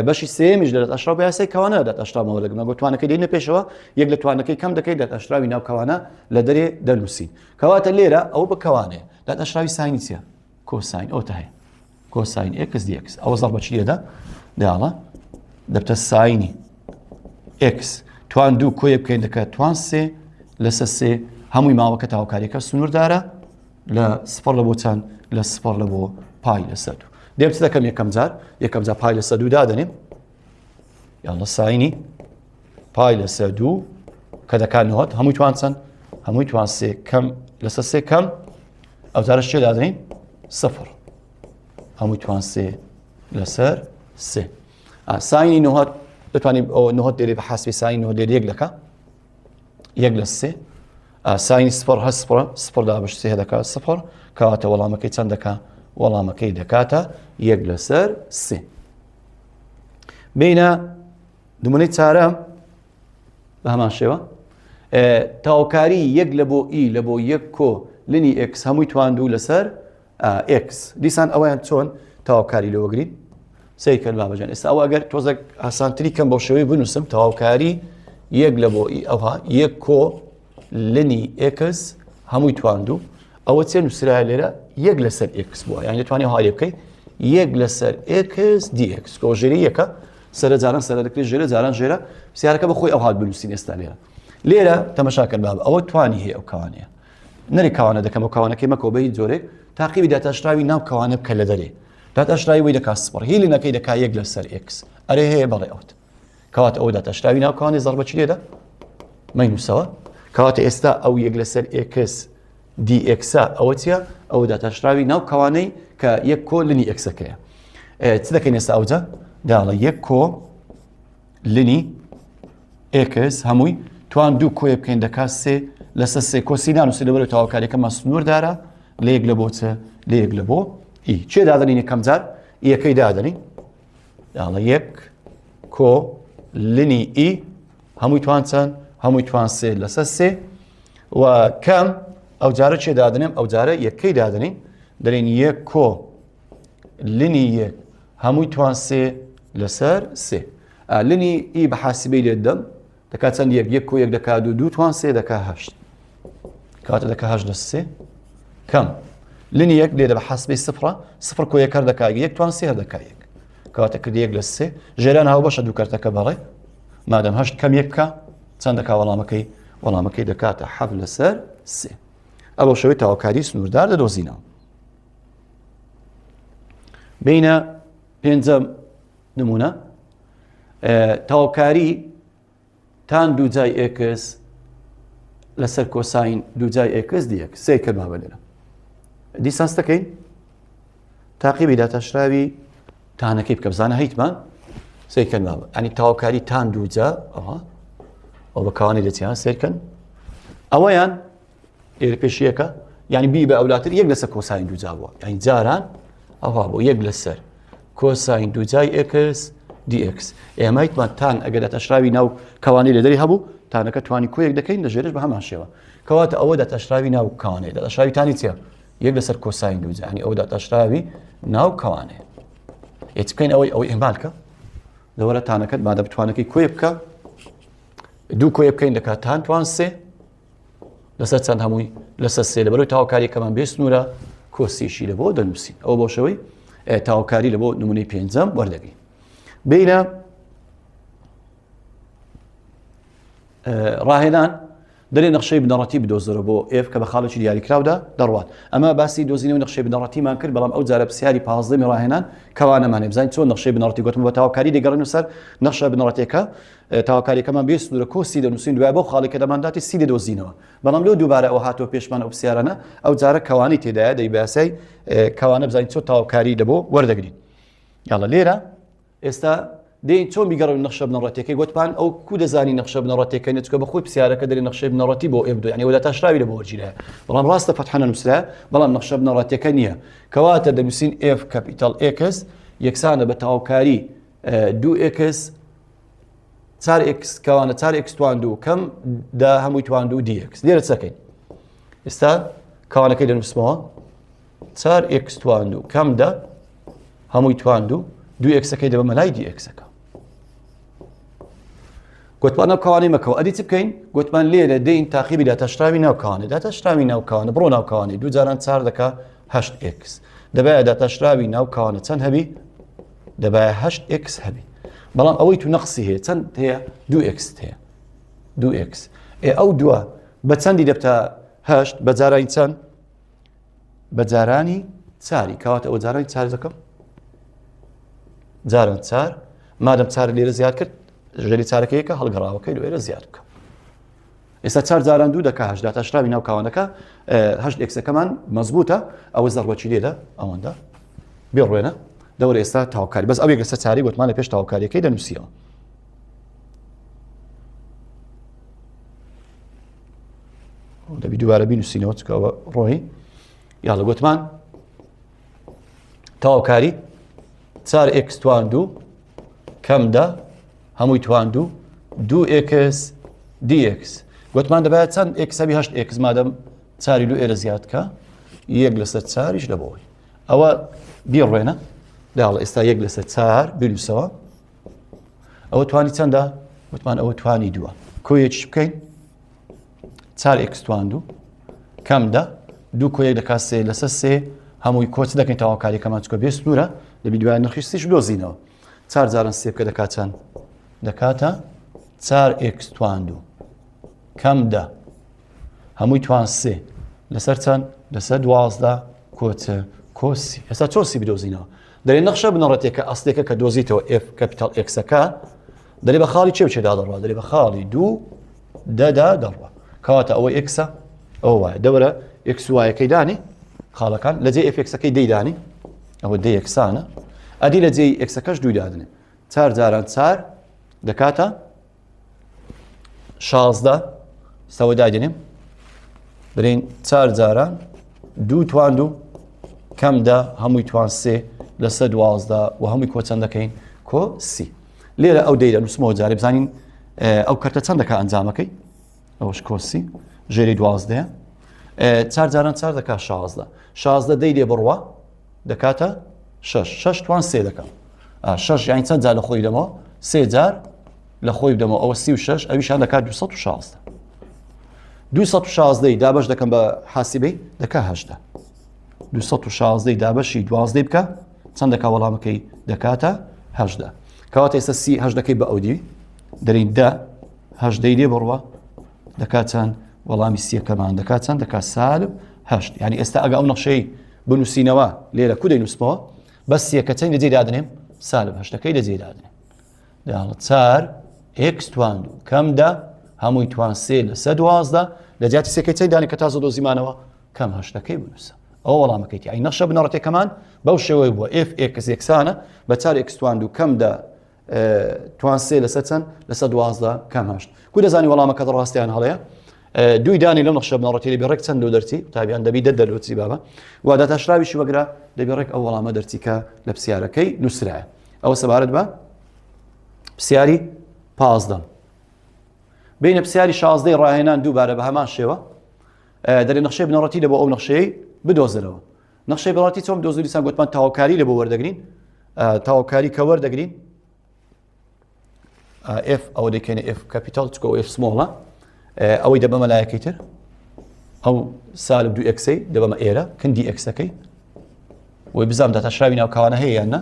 بەشی سێمیش دەێت ئەشرا بەیاسای کاوانە داتەشرامەوە لەگەڵ گۆ توانەکەی دێنە پێشەوە یەک لە توانەکەی کەم دەکەیت داتەشراوی ناو کاوانە لە دەرێ دەنووسین کەواتە لێرە ئەوە بە کاوانەیە داتەشراوی ساینی چییە کۆساین ئەوتە هەیە کۆساین ئێکس دی ئێکس ئەوە زەڵ بەچی لێدا داڵە دەبتە ساینی ئێکس توان دوو کۆیە بکەین دەکات توان سێ لەسەر سێ هەمووی ماوەکە تاواکاریەکە سنووردارە لە سفر لە بۆ چەند لە سفر لە بۆ پای لەسەر دوو دێم چ دەکەم یەکەم جار پای لەسەر دوو دادەنێم یاڵە ساینی پای لەسەر دوو کە دەکات نهۆت هەمووی توان چەند هەمووی توان سێ کەم لەسەر سێ کەم ئەو جارەش چێ دادەنین سفر هەمووی توان سێ لەسەر سێ ساینی نهۆت دەتوانین نهۆت دێرێ بە حاسبی ساینی نهۆت دێرە یەک دەکا یەک لە سێ ساینی سفر هە سفر دابش سێ دەکات سفر کەواتە وەڵامەکەی چەند دەکات وەڵامەکەی دەکاتە یەک لەسەر سێ بینە نمونەی چارەم بە هەمان شێوە تاواکاری یەک لە بۆ ئی لە بۆ یەک کۆ لنی ئێکس هەمووی توان دوو لەسەر ئێکس دیسان ئەویان چۆن تاواکاری لەوەگرین سەیکەن بابەجان ئێستا ئەو ئەگەر تۆزێک ئاسانتری کەم بۆ شێوەی بنووسم تاواکاری یەک لە بۆ ئی ئەوها یەک کۆ لنی ئێکس هەمووی توان دوو ئەوە چێ نووسرایە لێرە یەک لەسەر ئێکس بووە یان دەتوانێت هەڵێ بکەیت یەک لەسەر ئێکس دی ئێکس کۆ ژێری یەکە سەرە جاران سەرە دەکرێت ژێرە جاران ژێرە پرسیارەکە بەخۆی ئەو هات بنووسین ئێستا لێرە تەمەشاکەن بابە ئەوە توانی هەیە ئەو کاوانەیە نەری کاوانە دەکەم ئەو کاوانەکەی مەکۆ بە هیچ جۆرێک تاقیبی داتەشراوی ناو کاوانە بکە لە دەرێ داتەشراوی وی دەکات سپڕ هی لنەکەی دەکات یەک لەسەر ئێکس ئەرێ هەیە بەڵێ ئەوت کەواتە ئەو داتەشراوی ناو کاوانی زەڵ بەچی لێدا مەینووسەوە کەواتە ئێستا ئەو یەک لەسەر ئێکس دی ئێکسا ئەوە چیە ئەو داتەشراوی ناو کاوانەی کە یەک کۆ لنی ئێکسەکەیە چ دەکەین ئێستا ئەوجا داڵە یەک کۆ لنی ئێکس هەمووی توان دوو کۆیە بکەین دەکات سێ لەسەر سێ کۆسی نانووسی لەبەر تاواکاریەکەمان سنووردارە لە یەک لە بۆ چە لە یەک لە بۆ ئی چێ دادەنین یەکەم جار یەکەی دادەنین داڵە یەک کۆ لنی ئی هەمووی توان چەند هەمووی توان سێ لەسەر سێ و کەم ئەو جارە چێ دادنێم ئەو جارە یەکەی دادنین دەرێن یەک کۆ لنی یەک هەمووی توان سێ لەسەر سێ لنی ئی بە حاسبەی لێت دەم دەکات چەند یەک کۆ یەک دەکات دوو توان سێ دەکات هەشت کاتە دەکات هەشت لە سێ کەم لنی یەک لێدە بە حاسبەی سفرە سفر کۆ یەک هەر دەکات یەک توان سێ هەر دەکات یەک کاتە کرد یەک لە سێ ژێران هاو بەشە دوو کارتەکە بەڵێ مادەم هەشت کەم یەک بکە چەند دەکات وەڵامەکەی دەکاتە حەفت لەسەر سێ ئەوە شەوەی تاواکاری سنووردار دەدۆزینەوە بینە پێنجەم نمونە تەواوکاری تان دووجای ئێکس لەسەر کۆساین دووجای ئێکس دیەک سێ کردماوە لێرە دیسانس دەکەین تاقیبی داتەشراوی تانەکەی بکە بزانە هەیتمان سێ کردماوە ئەنی تەواوکاری تان دووجا ئەو بە کاوانی دەچیان سێرکەن ئەوەیان ئێرە پێشیەکە یعنی بی بە ئەولاتر یەک لەسەر کۆساین دووجا بووە یعنی جاران ئەوها بۆ یەک لەسەر کۆساین دووجای ئێکس dx ئێمەیتمان تان ئەگەر دەتەشراوی ناو کەوانی لە دەری هەبوو تانەکە توانی کۆیەک دەکەین لەژێرش بە هەمان شێوە کەواتە ئەوە دەتەشراوی ناو کەوانەیە دەتەشراوی تانی چییە یەک لەسەر کۆساین دووجا ینی ئەو دەتەشراوی ناو کەوانەیە ئێت بکەین ئەوەی ئێمالکە لەوەرە تانەکەت مادە بتوانەکەی کۆی بکە دوو کۆی بکەین دەکات تان توان سێ لەسەر چەند هەمووی لەسەر سێ لەبەرەوەی تاواکاریەکەمان بێ سنوورە کۆسیشی لە بۆ دەنووسین ئەوە بۆ شەوەی تاواکاری لە بۆ نمونەی پێنجەم وەردەگرین بینە ڕاهێنان دەرێ نەخشەی بنەڕەتی بدۆزرە بۆ ئێف کە بە خاڵێکی دیاریکراودا دەڕوات ئەمە باسی دۆزینەوەی نەخشەی بنەڕەتیمان کرد بەڵام ئەو جارە پرسیاری 15 ڕاهێنان کەوانەمانێ بزانین چۆن نەخشەی بنەڕەتی گوتم بە تاواکاری دەگەڕێنەوە سەر نەخشە بنەڕەتیەکە تاواکاریەکەمان بێ سنوورە کۆسی دەنووسین دوای بۆ خاڵێکە دەمانداتی سی دەدۆزینەوە بەڵام لەو دووبارە ئەوە هاتۆ پێشمان ئەو پرسیارانە ئەو جارە کەوانی تێدایە دەیباسای کەوانە بزانین چۆن تاواکاری لە بۆ وەردەگرین یاڵە لێرە ئێستا دێن چۆن بیگەڕێن نەخشە بنەڕەتیەکەی گوتمان ئەو کو دەزانی نەخشە بنەڕەتیەکەی نەچکە بەخۆی پرسیارەکە دەرێ نەخشەی بنەڕەتی بۆ ئێبدو یعنی وەدا تاشراوی لە بۆ وەرگیرەیە بەڵام ڕاستە فەتحەنە نووسرا بەڵام نەخشە بنەڕەتیەکە نییە کەواتە دەنووسین f کەپیتال x یەکسانە بە تاواکاری 2x 4x کەوانە 4x توان دوو کەم دا هەمووی توان دوو dx لێرە چەکەین ئێستا کەوانەکەی دەنووسمەوە 4x توان دوو کەم دا هەمووی توان دوو 2xەکەی دەبەمە لای dxەکە گوتمان ناو کەوانەی مەکەوە ئەدی چ بکەین گوتمان لێرە دەین تاقیبی داتەشراوی ناو کەوانێ داتەشراوی ناو کەوانە بڕۆ ناو کەوانەی دوو جاران 4 دەکا 8x دەبایە داتەشراوی ناو کەوانە چەند هەبی دەبایە 8x هەبی بەڵام ئەوەی تو نەقسی هەیە چەند هەیە 2x هەیە 2x ئەو دووە بە چەندی دەبتە 8 بە جارانی چەند بە جارانی چاری کەواتە ئەوە جارانی چار دەکەم جاران چار مادەم چارە لێرە زیاد کرد ژێری چارەکەیەکە هەڵگەڕاوەکەی لێرە زیاد بکە ئێستا چار جاران دوو دەکا هەشت داتەشراوی ناو کاوانەکە 8xەکەمان مەزبوطە ئەوە زەڕوەچی لێدە ئەوەندە بێڕوێنە دەوەرە ئێستا تاواکاری بەس ئەوێک لەسەر چاری گوتمان لە پێش تاواکاریەکەی دەنووسیەوە دەبی دووبارە بینووسینەوە چکەوە ڕۆی یاڵە گوتمان تاواکاری 4x توان دوو کەم دا هەمووی توان دوو 2x dx گوتمان دەبایە چەند x هەبی 8x مادەم چاری لو ئێرە زیادکە یەک لەسەر چاریش لە بۆی ئەوە بیڕوێنە داڵە ئێستا یەک لەسەر چار بنووسەوە ئەوە توانی چەندە گوتمان ئەوە توانی دووە کۆیەکیش بکەین 4x توان دوو کەم دا دوو کۆیەک دەکات سێ لەسەر سێ هەمووی کۆچ دەکەین تاواکاریەکەمان چکە بێ سنوورە دەبی دوای نرخی سێش دۆزینەوە 4 جاران سێ بکە دەکات چەند دەکاتە 4x توان دوو کەم دا هەمووی توان سێ لەسەر چەند لەسەر 12 کۆچە کۆسی ئێستا چۆن سی بدۆزینەوە دەرێ نەخشە بنەڕەتێکە ئەسلێکە کە دۆزیتەوە f کەپیتال xەکە دەرێ بە خاڵی چێ بچێدا دەڕوا دەرێ بە خاڵی دوو دەدا دەڕوا کەواتە ئەوە xە ئەوە وایە دەورە x وایەکەی دانی خاڵەکان لە جێ fxەکەی دەیدانی ئەوە دە یەکسانە ئەدی لە جێی xەکەش دووی دادنێ 4 جاران 4 دەکاتە 16 سەوە دادێنێم برین 4 جاران دوو توان دوو کەم دا هەمووی توان سێ لەسەر 12 و هەمووی کۆ چەند دەکەین کۆ سی لێرە ئەو دەیدا نووسمەوە جارێ بزانین ئەو کەرتە چەند دەکات ئەنجامەکەی ئەوەش کۆسی ژێری 12 4 جاران 4 دەکات 16 16 دەی لێ بڕوە دەکاتە 6 توان سێ دەکەم 6 یانی چەند جار لە خۆی دەمەوە سێ جار لە خۆی بدەمەوە ئەوە 36 ئەویشان دەکات 216 216 دابش دەکەم بە حاسیبەی دەکات 8 216 دابشی 12 بکە چەند دەکات وەڵامەکەی دەکاتە 8 کەواتە ئێستا سی 8 دەکەی بە ئەودی دەرین دا 8 دەی لێ بڕوە دەکات چەند وەڵامی سیەکەمان دەکات چەند دەکات سالب 8 یعنی ئێستا ئەگە ئەو نەخشەی بنووسینەوە لێرە کو دەینووسمەوە بەس سیەکە چەند لەجێ دادنێم سالب هەشتەکەی لە جێدادنێ داڵە 4 x توان دوو کەم دا هەمووی توان 3 لە 112 لە جیاتی سێکەی چەی دانی کە تازە دۆزیمانەوە کەم هەشتەکەی بنووسە ئەو وەڵامەکەیتی ئەی نەخشە بنەڕەتەکەمان بەو شێوەی بووە f(x) یەکسانە بە 4 x توان دوو کەم دا توان 3 لە 100 چەند لە 112 کەم هەشت کو دەزانی وەڵامەکەت ڕاستیان هەڵەیە دوی دانی لەو نەخشە بنەڕەتی لەبێ ڕێک چەند دەرچی تابیان دەبی دەرچی بابە وا داتاشراویشی وەگرا دەبێ ڕێک ئەو وەڵامە دەرچیکە لە پرسیارەکەی نووسرایە ئەوە سەبارەت بە پرسیاری 15 بینە پرسیاری 16 ڕاهێنان دووبارە بە هەمان شێوە دەرێ نەخشەی بنەڕەتی لە بۆ ئەو نەخشەی بدۆزنەوە نەخشەی بنەڕەتی چۆن بدۆزی دیسان گوتمان تاواکاری لە بۆ وەردەگرین تاواکاری کە وەردەگرین f ئەوە دەکەینە f کاپیتال چکۆ f سمۆڵە ئەوەی دەبەمە لایەکەی تر ئەو سالب دوو ئەکسەی دەبەمە ئێرە کندی ئەکسەکەی وی بزانام داتاشراوی ناوکەوانە هەیە یان نە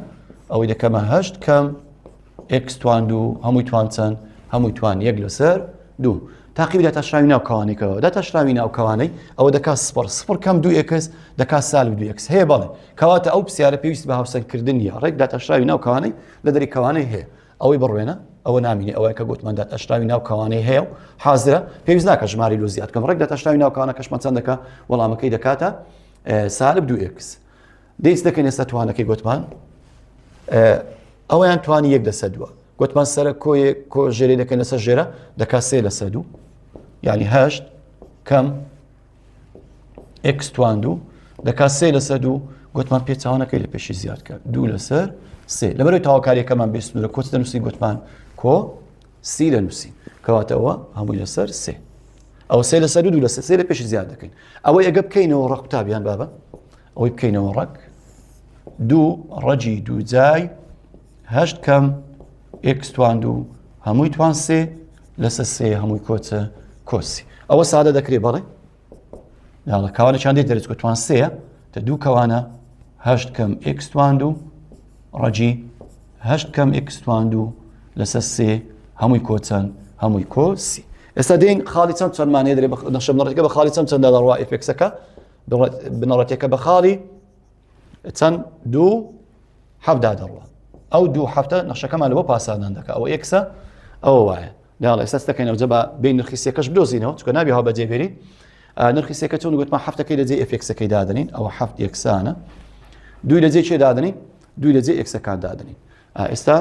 ئەوەی دەکەمە 8 کەم x توان دوو هەمووی توان چەند هەمووی توان 1 لەسەر 2 تاقیبی داتاشراوی ناوکەوانێکەوە داتاشراوی ناوکەوانەی ئەوە دەکات سپڕ کەم دوو ئەکس دەکات سالب دوو ئەکس هەیە بەڵێ کەواتە ئەو پرسیارە پێویست بە هاوسەنگکردن یا ڕێک داتاشراوی ناوکەوانەی لە دەری کەوانەی هەیە ئەوەی بڕوێنە ئەوە نامینێ ئەوەیە کە گوتمان داتاشراوی ناوکەوانەی هەیە و حازرە پێویست ناکە ژماری لۆ زیاد کەم ڕێک داتاشراوی ناوکەوانە کەشمان چەند دەکات وەڵامەکەی دەکاتە سالب دوو ئەکس دەیست دەکەین ئێستا توانەکەی گوتمان ئەوەیان توانی 1 لەسەر 2 گوتمان سەرە کۆ ژێرەی دەکەین لەسەر ژێرە دەکات 3 لەسەر 2 یعنی 8 کەم x توان دوو دەکات 3 لەسەر 2 گوتمان پێچاوانەکەی لە پێشی زیاد کرد 2 لەسەر 3 لەبەرەوەی تاواکاریەکەمان بێسنورە کۆچ دەنووسین گوتمان کۆ سی دەنووسین کەواتەوە هەمووی لەسەر 3 ئەو 3 لەسەر 2 لەسەر 3 لە پێشی زیاد دەکەین ئەوەی ئەگە بکەینەوە ڕق قوتابیان بابە ئەوەی بکەینەوە ڕق 2 ڕەجی 2 جای 8 کەم x توان دوو هەمووی توان 3 لەسەر 3 هەمووی کۆچە کۆسی ئەوە سادە دەکرێت بەڵێ یاڵە کەوانە چاندێک دەرێت کە توان 3 تە دوو کەوانە 8 کەم x توان دوو ڕەجی 8 کەم x توان دوو لەسەر 3 هەمووی کۆچەند هەمووی کۆسی ئێستا دێین خاڵی چەند چەندمانەیە دەرێ نەخشە بنەڕەتەکە بە خاڵی چەند دەڕوا ئفکسەکە بنەڕەتەکە بە خاڵی چەند 2 7 دەڕوا ئەو 2 7 نەخشەکەمان لە بۆ پاساندان دەکات ئەوە ئێکسە ئەوە وایە یاڵە ئێستا دەکەینەوە جەبا بین نرخی سێکەش بدۆزینەوە چکە نابی هەڵ بەجێبێری نرخی سێکە چۆن گوتمان هەفتەکەی لە جێ ئفکسەکەی دادنین ئەوە 7 یەکسانە دوی لە جێ چێ دادنین دوی لە جێ ئێکسەکان دادنین ئێستا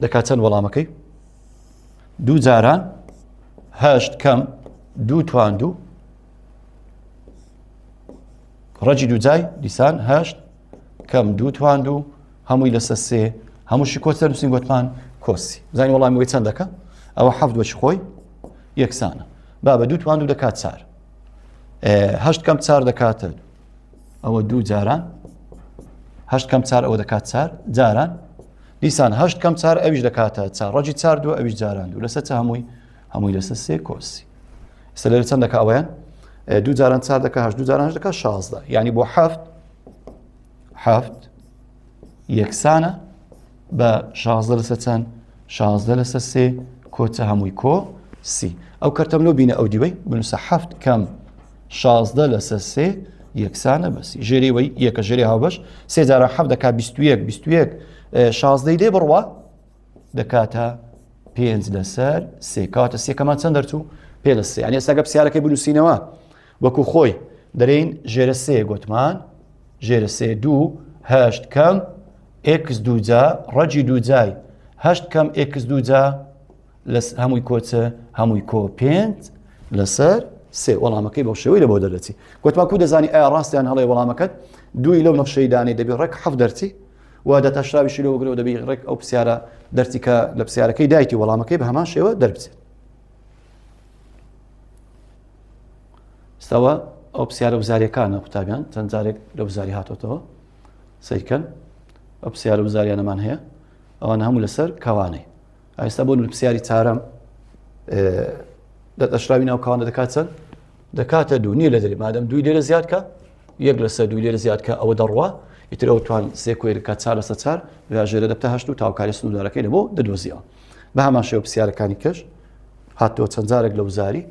دەکات چەند وەڵامەکەی دوو جاران 8 کەم 2 توان دوو ڕەجی دوو جای دیسان 8 کەم 2 توان دوو هەمووی لەسەر 3 هەمووشی کۆچ دەنووسین گوتمان کۆسی زانی وەڵامی وەی چەند دەکە ئەوە 7 وەچی خۆی یەکسانە با بە 2 توان دوو دەکات 4 8 کەم 4 دەکاتە ئەوە 2 جاران 8 کەم 4 ئەوە دەکات 4 جاران دیسان 8 کەم 4 ئەویش دەکاتە 4 ڕەجی 4 دووە ئەویش جاران دوو لەسەر چ هەمووی لەسەر 3 کۆسی ئێستا لێرە چەند دەکات ئەوەیان 2 جاران 4 دەکات 8 2 جاران 8 دەکات 16 یعنی بۆ 7 یەکسانە بە 16 لەسەر چەند 16 لەسەر 3 کۆچە هەمووی کۆسی ئەو کەرتەمنەوە بینە ئەو دیوەی بنووسە 7 کەم 16 لەسەر 3 یەکسانە بەسی ژێری وەی یەکە ژێری هاوبەش 3 جاران 7 دەکات 21 16 دێ بڕوا دەکاتە 5 لەسەر 3 کاتە سێکەمان چەند دەرچوو پێ لە 3 یعنی ئێستا ئەگە پرسیارەکەی بنووسینەوە وەکو خۆی دەرێین ژێرە 3 گوتمان ژێرە 3 2 8 کەم x 2 جا ڕەجی 2 جای 8 کەم x 2 جا هەمووی کۆچە هەمووی کۆ 5 لەسەر 3 وەڵامەکەی بەو شێوەی لە بۆ دەرەچی گوتمان کو دەزانی ئایا ڕاستیان هەڵێ وەڵامەکەت دوی لەو نەخشەی دانێ دەبێت ڕێک 7 دەرچی وا دەتاشراویشی لەوە گرەوە دەبێت ڕێک ئەو پرسیارە دەرچی کە لە پرسیارەکەی دایتی وەڵامەکەی بە هەمان شێوە دەربچێت ئێستاوە ئەو پرسیارە وزاریەکانە قوتابیان چەند جارێک لە وزاری هاتۆتەوە سەیرکەن ئەو پرسیارە وزاریانەمان هەیە ئەوانە هەموو لەسەر کەوانەی ئێستا بۆ پرسیاری چارەم دەتاشراوی ناو کەوانە دەکات چەند دەکاتە 2 نییە لە دەری مادەم دوی لێرە زیادکە 1 لەسەر 2 لێرە زیادکە ئەوە دەڕوا ئیتر ئەو توان 3 کۆی دەکات 4 لەسەر 4 ژێرە دەبتە 8 و تاوکاری سنوردارەکەی لە بۆ دەدۆزیەوە بە هەمان شێوە پرسیارەکانی کەش هاتەوە چەند جارێک لە وزاری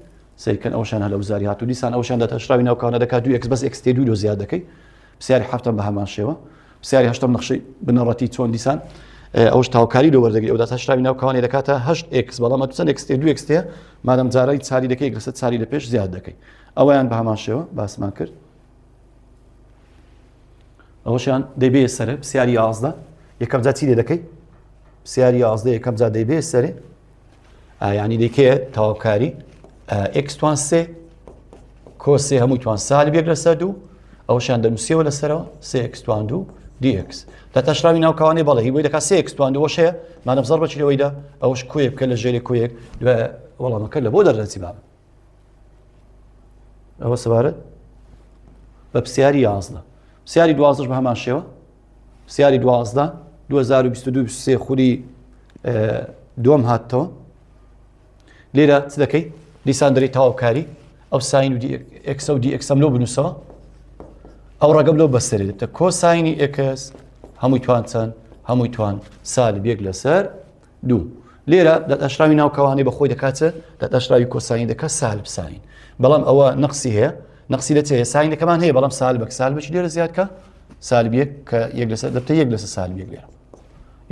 سەیرکەن ئەوشان هە لە وزاری هاتوو دیسان ئەوشان دەتاشراوی ناو کەوانە دەکات 2 بەس x تێ 2 زیاد دەکەی پرسیاری هەفتم بە هەمان شێوە پرسیاری هەشتم نەخشەی بنەڕەتی چۆن دیسان ئەوش تاوکاری لە وەردەگری ئەو داتاشراوی ناو کەوانی دەکاتە 8x بەڵام چەند x 2x مادەم جارای چاری دەکەی لەسەر چاری لە پێش زیاد دەکەی ئەوەیان بە هەمان شێوە باسمان کرد ئەوەشیان دەبێ سەرە پرسیاری 11 یەکەم جا چی لێ دەکەی پرسیاری 11 یەکەم جا دەبێ سەرێ یعنی دەکەیە تاوکاری x توان 3 کۆ 3 هەمووی توان سالب یەک لەسەر 2 ئەوەشیان دەنووسیەوە لەسەرەوە 3x توان 2 dx داتاشراوی ناو کەوانی بەڵێ هی بۆی دەکات 3x توان 2 هەیە مادەم زەر بەچی لەوەیدا ئەوش کۆیە بکە لە ژێری کۆیەک وەڵامەکە لە بۆ دەردەچی بابە ئەوە سەبارەت بە پرسیاری 11 پرسیاری 12 بە هەمان شێوە پرسیاری 12 2022 خوری دوم هاتەوە لێرە چ دەکەی دیسان دەری تاوکاری ئەو ساین و x و dx ئەم لەو بنووسەوە ئەو ڕەگەم لەو بەسەری دەبێتە کۆساینی x هەمووی توان چەند هەمووی توان سالب یەک لەسەر 2 لێرە دەتاشراوی ناو کەوانی بە خۆی دەکاتە دەتاشراوی کۆساین دەکات سالب ساین بەڵام ئەوە نەقسی هەیە نەقسی لە چێ ساینەکەمان هەیە بەڵام سالبەک سالبەکی لێرە زیاد کە سالب یەک کە یەک لەسەر دەبتە یەک لەسەر سالب یەک لێرە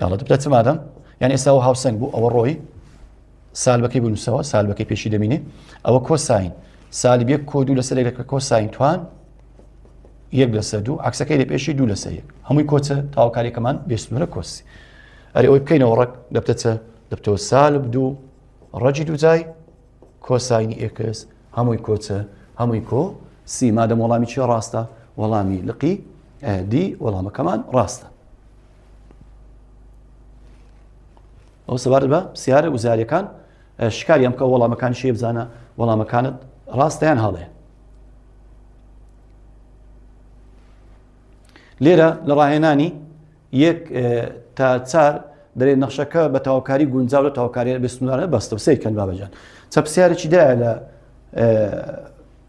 یاڵە دەبتە چ مادەم یعنی ئێستا ئەوە هاوسەنگ بوو ئەوە ڕۆی سالبەکەی بنووسەوە سالبەکەی پێشی دەمینێ ئەوە کۆساین سالب یەک کۆ 2 لەسەر یەک کۆساین توان یەک لەسەر 2 عکسەکەی لە پێشی 2 لەسەر یەک هەمووی کۆچە تاوکاریەکەمان بێسنوورە کۆسی ئەرێ ئەوەی بکەینەوە ڕەک دەبتە چە دەبتەوە سالب 2 ڕەجی دووجای کۆساینی x هەمووی کۆچە هەمووی کۆ سی مادەم وەڵامی چی ڕاستە وەڵامی لقی دی وەڵامەکەمان ڕاستە ئەو سەبارەت بە پرسیارە وزاریەکان شکاری ئەم کە وەڵامەکان شێ بزانە وەڵامەکانت ڕاستەیان هەڵەیە لێرە لە ڕاهێنانی 1 تا 4 دەرێ نەخشەکە بە تاوکاری گونجاو لە تاوکاری بستنوارە بەستە سیرکەن بابەجان چە پرسیارێکی دایە لە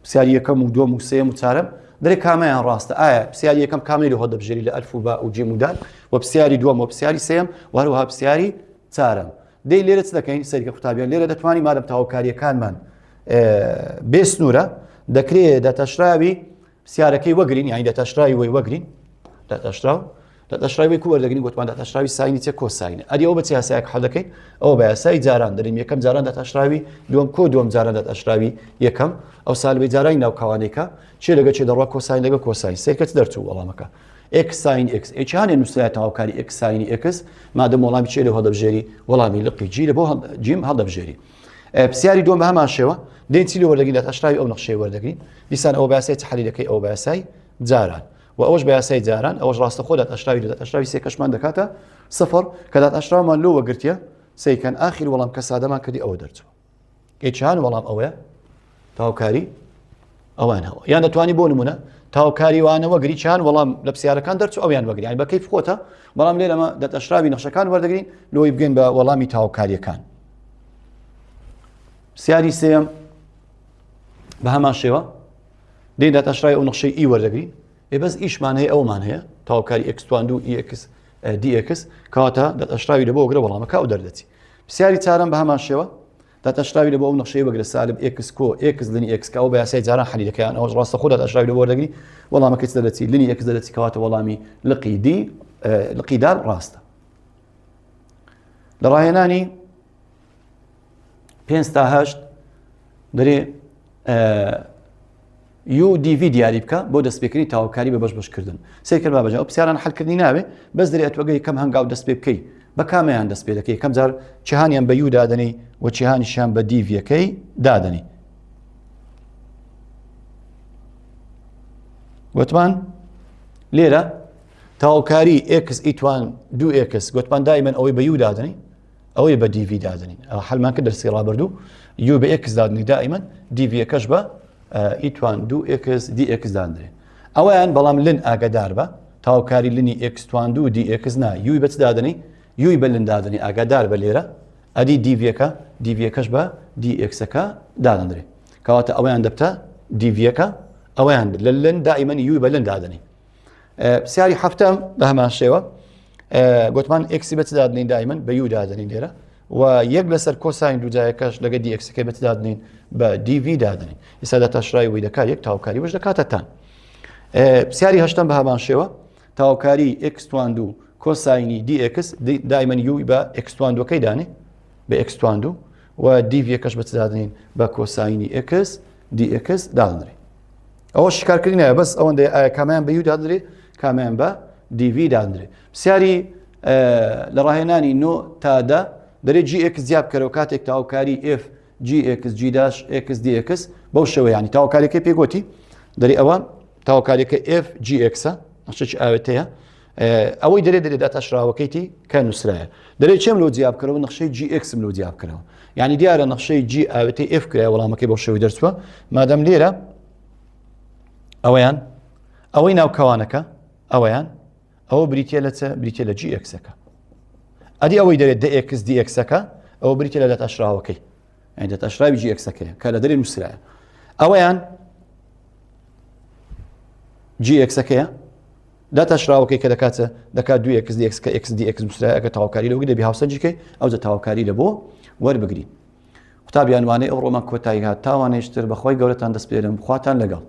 پرسیاری یەکەم و دووەم و سێم و چارەم دەرێ کامەیان ڕاستە ئایا پرسیاری یەکەم کامەی لەهۆ دەبژێری لە ئەلف و با و جیم و دال و پرسیاری دووەم و پرسیاری سێم و هەروەها پرسیاری چارەم دەی لێرە چ دەکەین سەریکە قوتابیان لێرە دەتوانین مادەم تاوکاریەکانمان بێسنوورە دەکرێت دەتەشراوی پرسیارەکەی وەگرین یانی دەتەشراوی وەی وەگرین دەتەشراوی کو وەردەگرین گوتمان دەتەشراوی ساینی چێ کۆساینە ئەدی ئەو بە چ یاسایەک حەڵ دەکەین ئەوە بە یاسای جاران دەریم یەکەم جاران دەتەشراوی دووەم کۆ دووەم جاران دەتەشراوی یەکەم ئەو سالبەی جارانی ناو کاوانێکە چێ لەگە چێ دەڕوا کۆساین لەگە کۆساین سێکەت دەرچوو وەڵامەکە x ساین x ئێچانێ نووسایە تاوکاری x ساینی x مادەم وەڵامی چێ لە هەڵدەبژێری وەڵامی لقی جی لە بۆ جیم هەڵدەبژێری پرسیاری دووەم بە هەمان شێوە دێن چی لە وەردەگرین دەتەشراوی ئەو نەخشەی وەردەگرین دیسان ئەو بە یاسای تەحلیلەکەی ئەو بە یاسای جاران و ئەوش بە یاسای جاران ئەوش ڕاستە خۆ دەتەشراوی دەتەشراوی سێکەشمان دەکاتە سفر کە دەتەشراومان لۆ وەگرتیە سەیکەن ئاخر وەڵام کە سادەمان کردی ئەوە دەرچوە ئێچان وەڵام ئەوەیە تاوکاری ئەوان هەوە یان دەتوانی بۆ نمونە تاوکاری وانە وەگری چیان وەڵام لە پرسیارەکان دەرچوو ئەویان وەگری یانی بە کەیف خۆتە بەڵام لێرەمە دەتەشراوی نەخشەکان وەردەگرین لۆی بگەین بە وەڵامی تاوکاریەکان پرسیاری سێم بە هەمان شێوە دێن دەتەشراوی ئەو نەخشەی ئی وەردەگرین بەس ئیشمان هەیە ئەومان هەیە تاوکاری x توان 2 x dx کەواتە دەتەشراوی لە بۆ وەگرە وەڵامەکە ئەو دەردەچی پرسیاری چارەم بە هەمان شێوە دەتەشراوی لە بۆ ئەو نەخشەی وەگرە سالب x کۆ x لنی x کە ئەو بە یاسای جاران حەلیلەکەیان ئەوەش ڕاستە خۆ دەتەشراوی لە بۆ وەردەگری وەڵامەکەی چ دەرەچی لنی x دەرەچی کەواتە وەڵامی لقی دی لقی دال ڕاستە لە ڕاهێنانی 5 تا 8 دەرێ یو دیڤی دیاری بکە بۆ دەستپێکردنی تاوکاری بە بەشبەشکردن سێکرد بابەجان ئەو پرسیاران حەلکردنی نابێ بەس دەرێ ئەتوەگە یەکەم هەنگاو دەست پێ بکەی بە کامیان دەست پێ دەکەی یەکەم جار چیهانیان بە یو دادەنی و چیهانیشیان بە دیڤیەکەی دادەنی گوتمان لێرە تاوکاری x ئیتوان 2x گوتمان دایمەن ئەوەی بە یو دادەنی ئەوەی بە دیڤی دادەنی حەلمان کە دەرسی ڕابردوو یو بە x دادنی دائیمەن دیڤیەکەش بە ئیتوان 2x dx دادرێ ئەویان بەڵام لن ئاگادار بە تاوکاری لنی x توان 2 dx نا یوی بەچ دادنی یوی بە لن دادنی ئاگادار بە لێرە ئەدی دیڤیەکەش بە dxەکە دادەندرێ کەواتە ئەویان دەبتە دیڤیەکە ئەویان لە لن دائیمەن یوی بە لن دادنی پرسیاری هەفتەم بە هەمان شێوە گوتمان x بەچ دادنین دائیمەن بە یو دادنین لێرە و یەک لەسەر کۆساین دووجایەکەش لەگە dxەکەی بەچ دادنین بە dv دادنین ئێستا دەتەشراوی وی دەکات یەک تاوکاری وەش دەکاتە تان پرسیاری هەشتم بە هەمان شێوە تاوکاری ئکستواند و کۆساینی دی ئکس دائما یو بە ئکستواندەکەی دانێ بە ئکستواند و دیڤەکەش بە چدادنین بە کۆساینی ئکس دی ئکس دادنرێ ئەوە شکارکردنە بەس ئەوەندە کامیان بە یو دادرێ کامیان بە دیڤ دادرێ پرسیاری لە ڕاهێنانی نۆ تادا دەرێت جی ئکس زیاب بکەرەوە کاتێک تاوکاری F جی ئکس جی داش ئکس دی ئکس بەو شێوە ینی تاوکاریەکەی پێگوتی دەری ئەوە تاوکاریەکە F جی ئکسە نەخشەی ئاوێتەیە ئەوەی دەرێت داتاشراوەکەیتی کە نووسرایە دەرێت چێم لۆ جیاب بکەرەوە نەخشەی جی ئکسم لۆ جیاب بکەرەوە یعنی دیارە نەخشەی جی ئاوێتی F کرایە وەڵامەکەی بەو شێوەی دەرچووە مادەم لێرە ئەوەیان ئەوەی ناوکەوانەکە ئەوەیان ئەوە بریتە لە چ بریتە لە جی ئکسەکە ئەدی ئەوەی دەرێت دە ئکس دی ئکسەکە ئەوە بریتە لە داتاشراوەکەی یعنی داتاشراوی جی ئکسەکەیە کە لە دەرێ نووسرایە ئەوەیان جی ئکسەکەیە داتاشراوەکەی کە دەکات دوی ئکس دی ئکس کە ئکس دی ئکس نووسرایە ئەگە تاوکاری لەوەی دەبی هاوسەنجەکەی ئەوجە تاوکاری لە بۆ وەربگرین قوتابیان وانەی ئەو ڕۆمان کۆتایی هات تاوانێشتر بەخۆی گەورەتان دەست پێرم خواتان لەگەڵ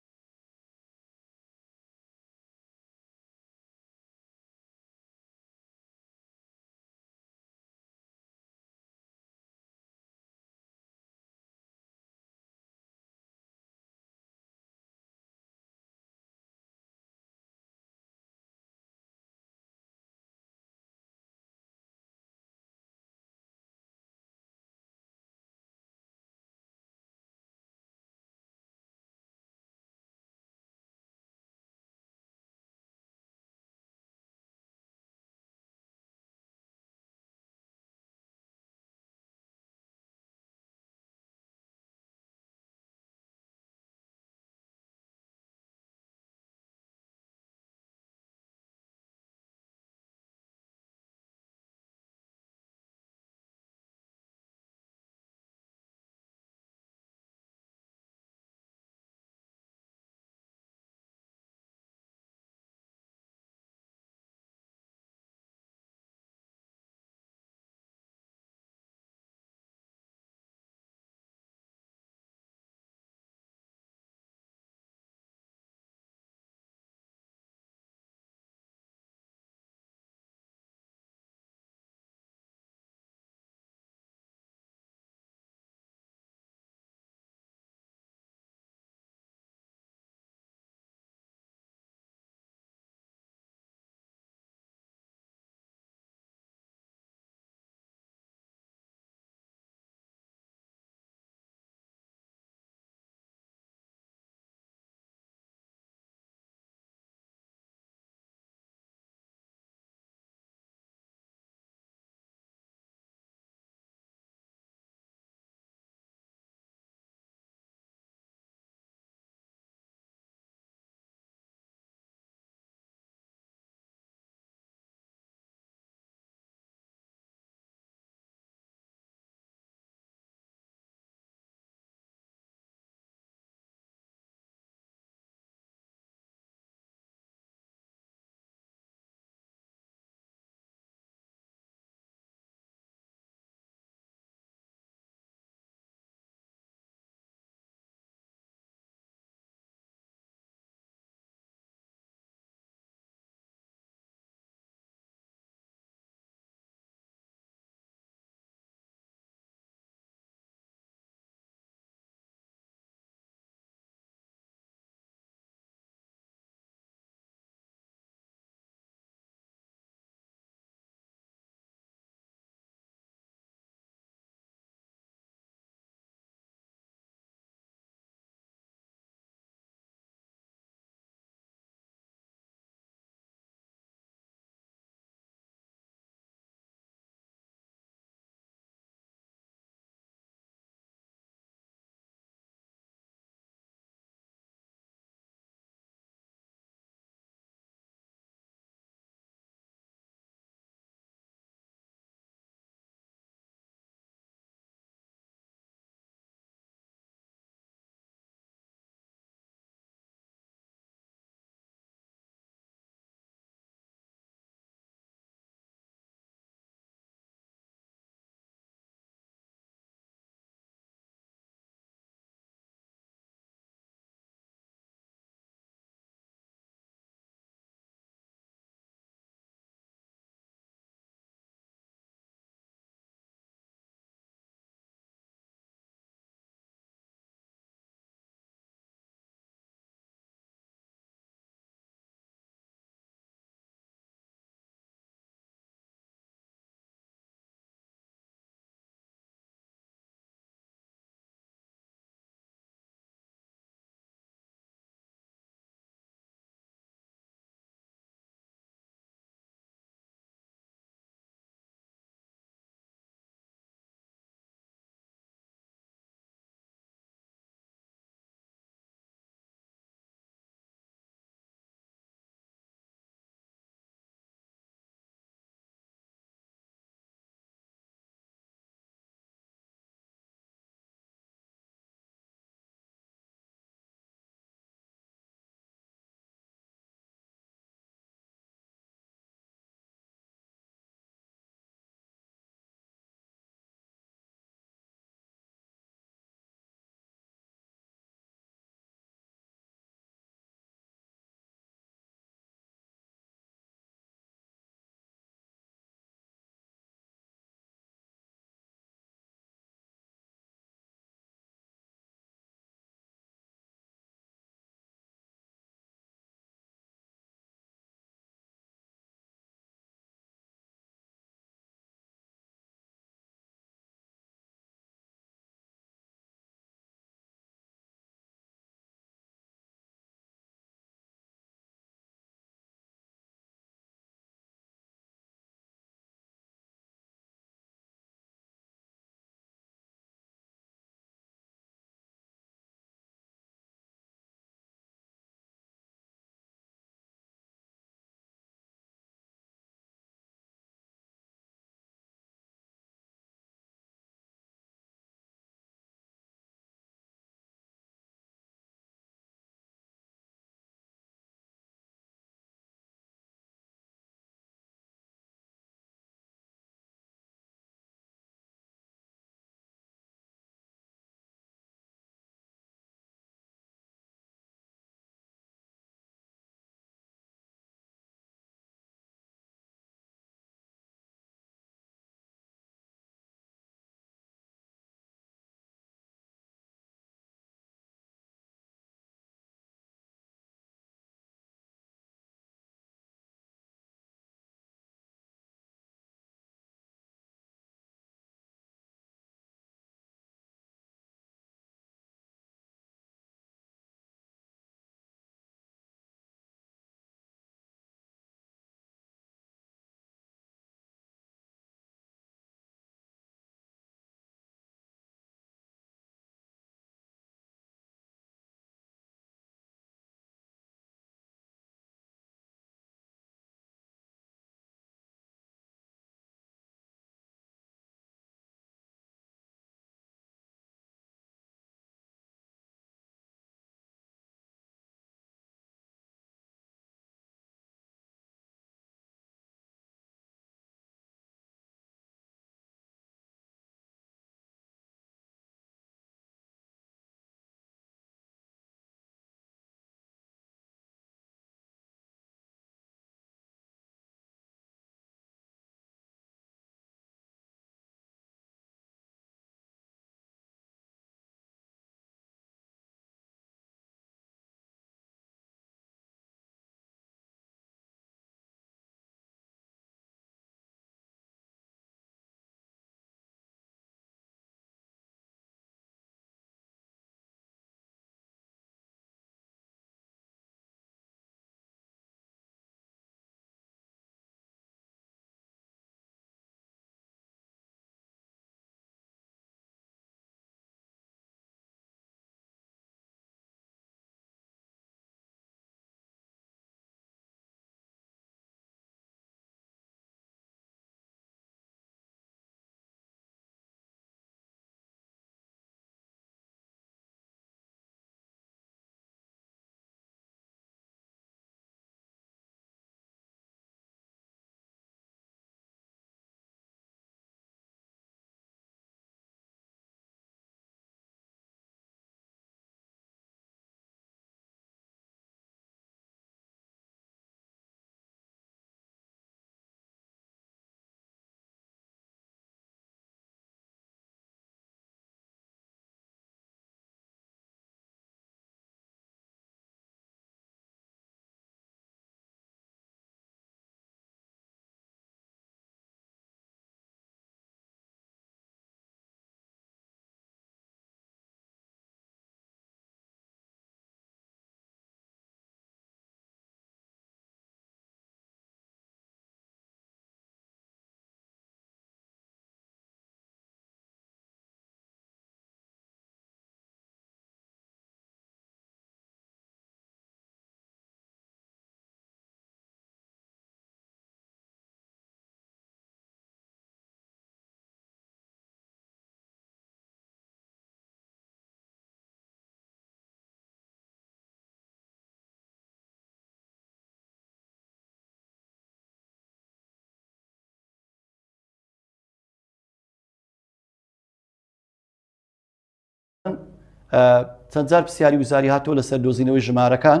چەند جار پرسیاری وزاری هاتووە لەسەر دۆزینەوەی ژمارەکان،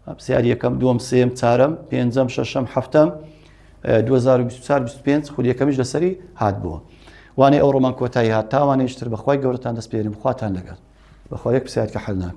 پرسیاری یەکەم، دووەم، سێم، چارەم، پێنجەم، شەشەم، حەفتەم 2024-25 خودی یەکەمیش لەسەری هات بووە. وانەی ئەو ڕۆمان کۆتایی هات تاوانەیەشتر بەخوای گەورەتان دەست پێرم، خواتان لەگەڵ بەخوا یەک پرسیار کە حەل ناکەم.